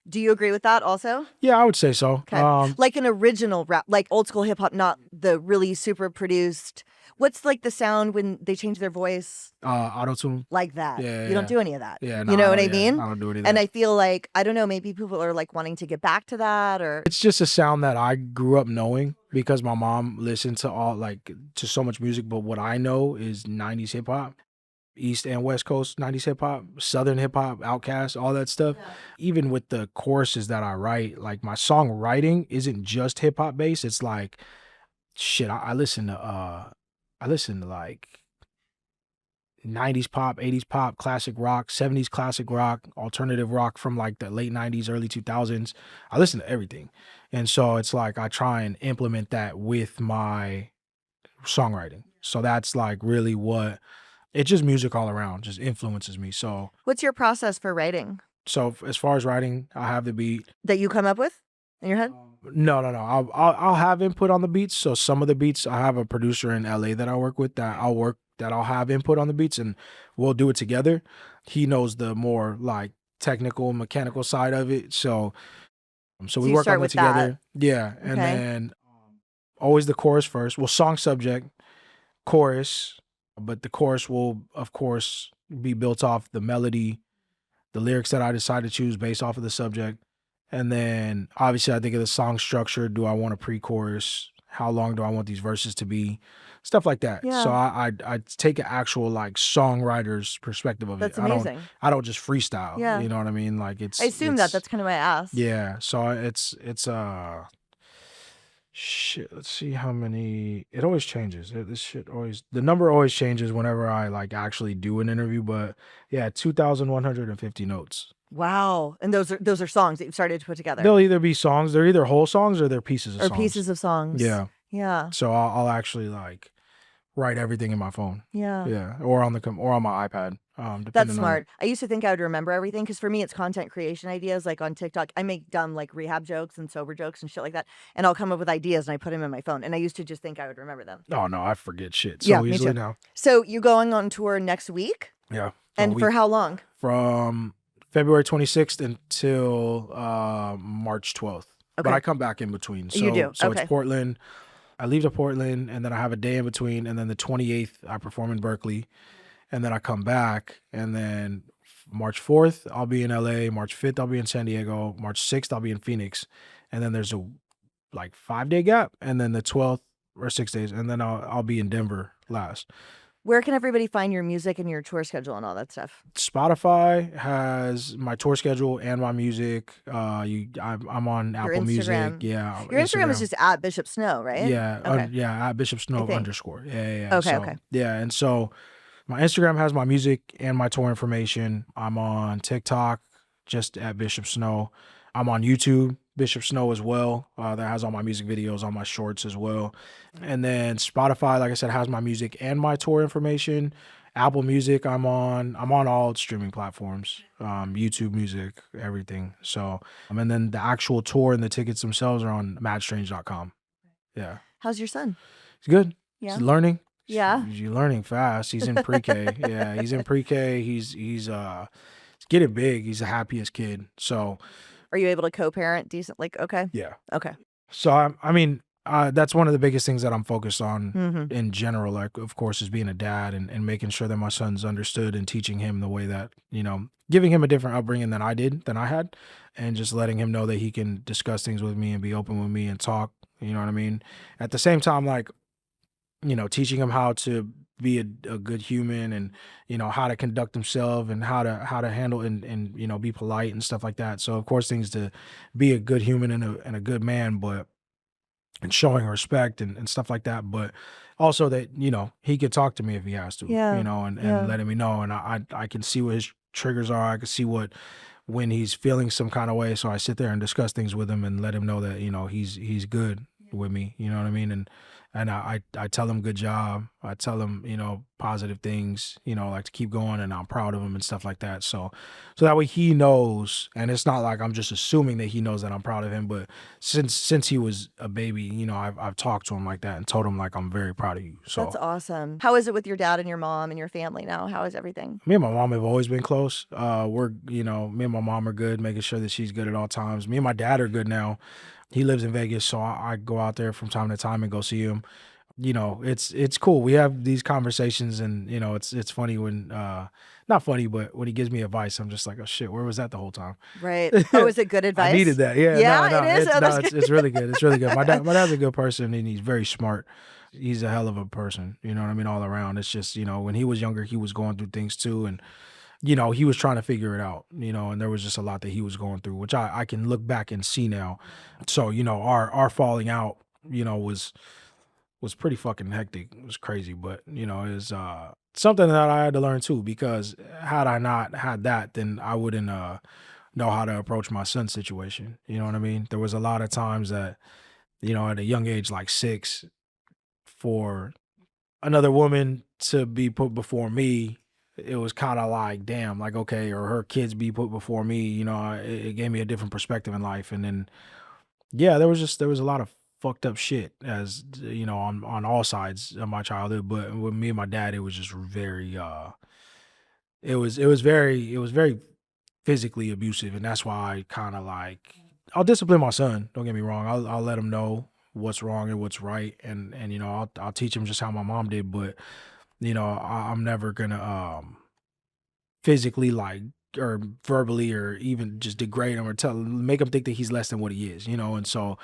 Do you agree with that also? Yeah, I would say so. Okay. Like an original rap, like old school hip hop, not the really super produced. What's like the sound when they change their voice? Auto-tune. Like that. Yeah, You don't do any of that. Yeah, you know what I mean? I don't do any of that. And I feel like, I don't know, maybe people are like wanting to get back to that, or it's just a sound that I grew up knowing because my mom listened to to so much music, but what I know is 90s hip hop. East and West Coast 90s hip hop, Southern hip hop, Outkast, all that stuff. Yeah. Even with the choruses that I write, like my songwriting isn't just hip hop based. It's like shit. I listen to like 90s pop, 80s pop, classic rock, 70s classic rock, alternative rock from like the late 90s, early 2000s. I listen to everything. And so it's like I try and implement that with my songwriting. So that's like really what it's just music all around, just influences me. So what's your process for writing? So as far as writing, I have the beat that you come up with? in your head? No. I'll have input on the beats. So some of the beats, I have a producer in LA that I work with that I'll have input on the beats, and we'll do it together. He knows the more like technical, mechanical side of it. So So we you work start on that with that. together. Yeah, and Okay. then always the chorus first. Well, song subject, chorus, but the chorus will of course be built off the melody, the lyrics that I decide to choose based off of the subject. And then obviously I think of the song structure. Do I want a pre-chorus? How long do I want these verses to be? Stuff like that. So Yeah. I take an actual like songwriter's perspective of it. That's amazing. I don't just freestyle. Yeah. You know what I mean? Like I assume that. That's kind of why I asked. yeah. So it's shit. Let's see how many. It always changes. This shit always, the number always changes whenever I like actually do an interview. But yeah, 2,150 notes. Wow. And those are songs that you've started to put together. They'll either be songs. They're either whole songs or they're pieces of Or songs. pieces of songs. Yeah. Yeah. So I'll actually like write everything in my phone. Yeah. Yeah. Or on my iPad. That's Depending smart. I used to think I would remember everything because for me, it's content creation ideas. Like on TikTok, I make dumb like rehab jokes and sober jokes and shit like that. And I'll come up with ideas and I put them in my phone. And I used to just think I would remember them. Oh no, I forget shit Yeah, so me easily too. now. So you're going on tour next week? Yeah. So And for how long? from February 26th until March 12th. But Okay. I come back in between. So, You do? So Okay. it's Portland. I leave to Portland, and then I have a day in between, and then the 28th I perform in Berkeley, and then I come back, and then March 4th I'll be in LA, March 5th I'll be in San Diego, March 6th I'll be in Phoenix, and then there's a like 5-day gap, and then the 12th or 6 days, and then I'll be in Denver last. Where can everybody find your music and your tour schedule and all that stuff? Spotify has my tour schedule and my music. I'm on Your Apple Music. Instagram. Yeah, Your Instagram is just at Bishop Snow, right? yeah, Okay. yeah, at Bishop Snow think. _ Yeah. Okay, So, okay. yeah, and so my Instagram has my music and my tour information. I'm on TikTok, just at Bishop Snow. I'm on YouTube, Bishop Snow as well. That has all my music videos, all my shorts as well. And then Spotify, like I said, has my music and my tour information. Apple Music, I'm on all streaming platforms, YouTube Music, everything. So, and then the actual tour and the tickets themselves are on madstrange.com. Yeah. How's your son? He's good. Yeah. He's learning. Yeah. He's learning fast. He's in pre-K. Yeah, he's in pre-K. He's getting big. He's the happiest kid. So, Are you able to co-parent decent? Like, okay. yeah. Okay. So I mean, that's one of the biggest things that I'm focused on Mm-hmm. in general. Like, of course, is being a dad and making sure that my son's understood and teaching him the way that, giving him a different upbringing than I had, and just letting him know that he can discuss things with me and be open with me and talk. You know what I mean? At the same time, like, teaching him how to be a good human and, how to conduct himself and how to handle and be polite and stuff like that. So of course things to be a good human and a good man, but and showing respect and stuff like that. But also that, he could talk to me if he has to, Yeah. and Yeah. letting me know. And I can see what his triggers are. I can see when he's feeling some kind of way. So I sit there and discuss things with him and let him know that, he's good with me. You know what I mean? And I tell him good job. I tell him, positive things, like to keep going, and I'm proud of him and stuff like that. So that way he knows, and it's not like I'm just assuming that he knows that I'm proud of him, but since he was a baby, I've talked to him like that and told him like I'm very proud of you. So That's awesome. How is it with your dad and your mom and your family now? How is everything? me and my mom have always been close. Me and my mom are good, making sure that she's good at all times. Me and my dad are good now. He lives in Vegas, so I go out there from time to time and go see him. It's cool. We have these conversations, and it's funny when not funny, but when he gives me advice, I'm just like, oh shit, where was that the whole time? Right. Oh, is it good advice? I needed that. Yeah. Yeah, no, it is. Oh, that's good. it's really good. It's really good. My dad's a good person, and he's very smart. He's a hell of a person. You know what I mean? All around. It's just, when he was younger, he was going through things too, and he was trying to figure it out, and there was just a lot that he was going through, which I can look back and see now. So, our falling out, was pretty fucking hectic. It was crazy, but it was something that I had to learn too, because had I not had that, then I wouldn't know how to approach my son's situation. You know what I mean? There was a lot of times that, at a young age, like 6, for another woman to be put before me, it was kind of like, damn, like, okay, or her kids be put before me, it gave me a different perspective in life. And then, Yeah, there was a lot of fucked up shit, as you know, on all sides of my childhood. But with me and my dad, it was just very it was very physically abusive, and that's why I kind of like, I'll discipline my son. Don't get me wrong. I'll let him know what's wrong and what's right, and you know, I'll teach him just how my mom did. But you know, I'm never gonna physically, like, or verbally, or even just degrade him or tell make him think that he's less than what he is, you know. And so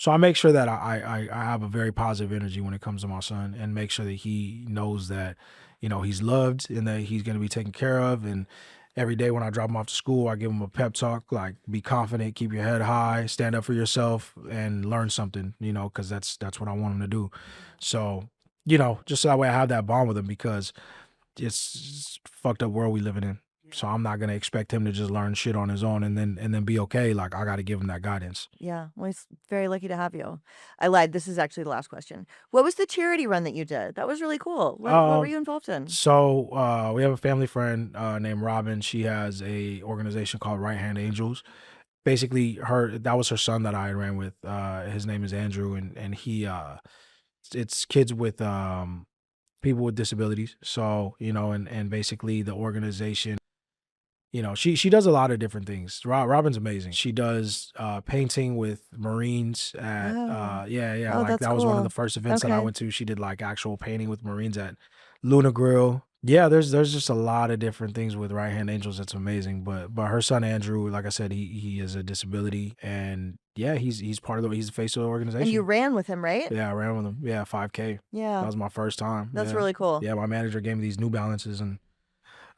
I make sure that I have a very positive energy when it comes to my son, and make sure that he knows that, you know, he's loved and that he's going to be taken care of. And every day when I drop him off to school, I give him a pep talk, like, be confident, keep your head high, stand up for yourself, and learn something, you know, because that's what I want him to do. So, you know, just so that way I have that bond with him, because it's fucked up world we living in. So I'm not gonna expect him to just learn shit on his own and then be okay. Like, I got to give him that guidance. Yeah. Well, he's very lucky to have you. I lied. This is actually the last question. What was the charity run that you did? That was really cool. What were Um, you involved in? so we have a family friend named Robin. She has a organization called Right Hand Angels. Basically, her that was her son that I ran with. His name is Andrew, and he it's kids with people with disabilities. So, you know, and basically the organization, you know, she does a lot of different things. Robin's amazing. She does painting with Marines at Oh. yeah, Oh, like that's that was one of the cool. first events that I Okay. went to. She did like actual painting with Marines at Luna Grill. Yeah, there's just a lot of different things with Right Hand Angels. That's amazing. But her son Andrew, like I said, he is a disability, and yeah, he's part of he's the face of the And you organization. ran with him, right? Yeah, I ran with him. Yeah, 5K. That Yeah. was my first time. That's Yeah. really cool. Yeah, my manager gave me these New Balances, and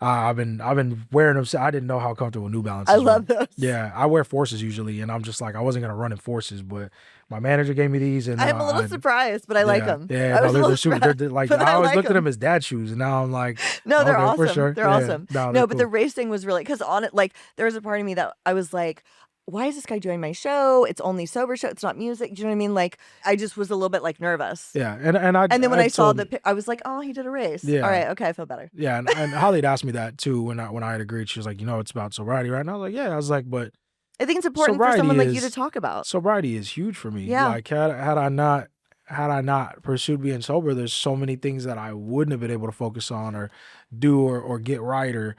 I've been wearing them. I didn't know how comfortable New I Balances were. love those. Yeah, I wear Forces usually, and I'm just like, I wasn't gonna run in Forces, but my manager gave me these, and I'm a little I surprised, but I like yeah, them. yeah, I no, was a they're little super. surprised, They're like, but I I always like looked at them them. as dad shoes, and now I'm like, No, they're okay, for awesome. sure, They're yeah, awesome. no, they're No, but the cool. race thing was really because on it, like, there was a part of me that I was like, why is this guy doing my show? It's only sober show. It's not music. Do you know what I mean? Like, I just was a little bit like nervous. Yeah, and And then when I I saw told, I was like, oh, he did a race. All yeah, right. Okay. I feel better. yeah, and Holly had asked me that too when I had agreed. She was like, you know, it's about sobriety, right? And I was like, yeah. I was like, but I think it's important for someone sobriety like you to is talk about. sobriety is huge for me. Yeah. Like, had I not pursued being sober, there's so many things that I wouldn't have been able to focus on or do or get right. Or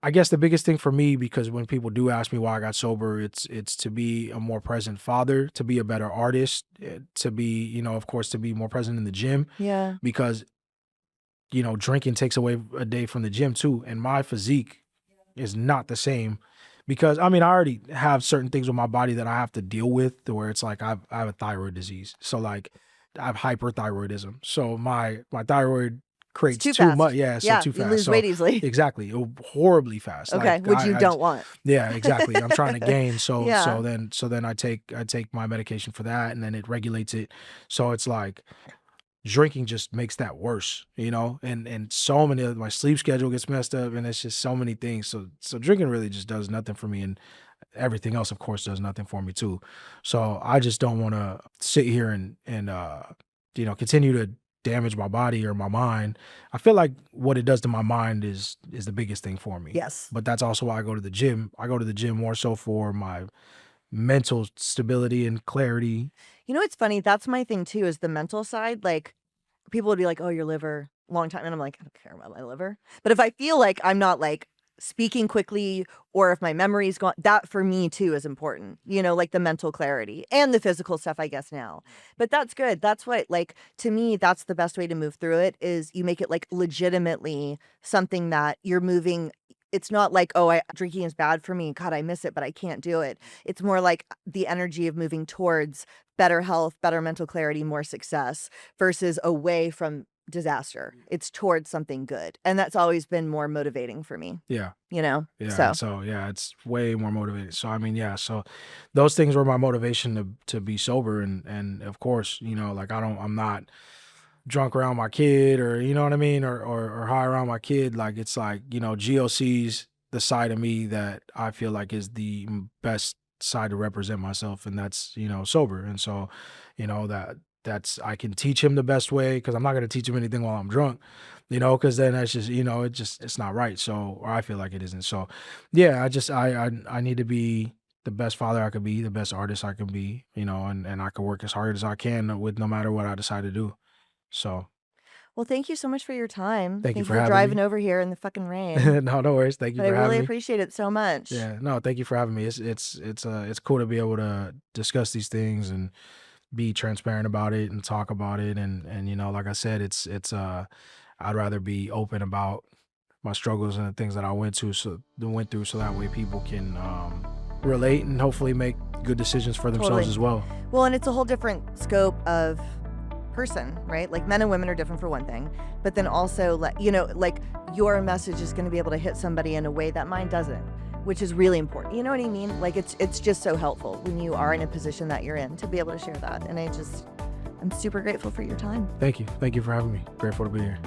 I guess the biggest thing for me, because when people do ask me why I got sober, it's to be a more present father, to be a better artist, to be, you know, of course, to be more present in the gym, Yeah. because, you know, drinking takes away a day from the gym too. And my physique is not the same, because I mean, I already have certain things with my body that I have to deal with, to where it's like I have a thyroid disease. So like, I have hyperthyroidism. So my thyroid It's creates too too much. fast. Yeah, so Yeah. too You fast. lose So weight easily. exactly, horribly fast. Okay. Like Which you don't want. yeah, exactly. I'm trying to gain. So Yeah. then I take my medication for that, and then it regulates it. So it's like, drinking just makes that worse, you know, and so many of my sleep schedule gets messed up, and it's just so many things. So drinking really just does nothing for me, and everything else, of course, does nothing for me too. So I just don't want to sit here and you know, continue to damage my body or my mind. I feel like what it does to my mind is the biggest thing for me. Yes. But that's also why I go to the gym. I go to the gym more so for my mental stability and clarity. You know, it's funny. That's my thing too, is the mental side. Like, people would be like, "Oh, your liver, long time," and I'm like, "I don't care about my liver." But if I feel like I'm not like speaking quickly, or if my memory's gone, that for me too is important. You know, like the mental clarity and the physical stuff, I guess now. But that's good. That's what, like, to me, that's the best way to move through it, is you make it like legitimately something that you're moving. It's not like, oh, drinking is bad for me. God, I miss it, but I can't do it. It's more like the energy of moving towards better health, better mental clarity, more success, versus away from disaster. It's towards something good. And that's always been more motivating for me, Yeah. you know? Yeah, and So, so yeah, it's way more motivated. So I mean, yeah, so those things were my motivation to be sober, and of course, you know, like, I'm not drunk around my kid, or you know what I mean, or high around my kid. Like, it's like, you know, GOC's the side of me that I feel like is the best side to represent myself, and that's, you know, sober. And so, you know, that's I can teach him the best way, because I'm not going to teach him anything while I'm drunk, you know, because then that's just, you know, it's not right. So, or I feel like it isn't. So yeah, I need to be the best father I could be, the best artist I can be, and I can work as hard as I can with no matter what I decide to do. So Well, thank you so much for your time. thank you Thank you for for having driving me. over here in the fucking rain. No, no worries. Thank you But I for really having me. appreciate it so much. Yeah, no, thank you for having me. It's cool to be able to discuss these things and be transparent about it and talk about it. And like I said, it's I'd rather be open about my struggles and the things that I went through, so that way people can relate and hopefully make good decisions for themselves Totally. as well. Well, and it's a whole different scope of person, right? Like men and women are different for one thing, but then also like your message is going to be able to hit somebody in a way that mine doesn't, which is really important. You know what I mean? Like it's just so helpful when you are in a position that you're in to be able to share that. And I'm super grateful for your time. Thank you for having me. Grateful to be here.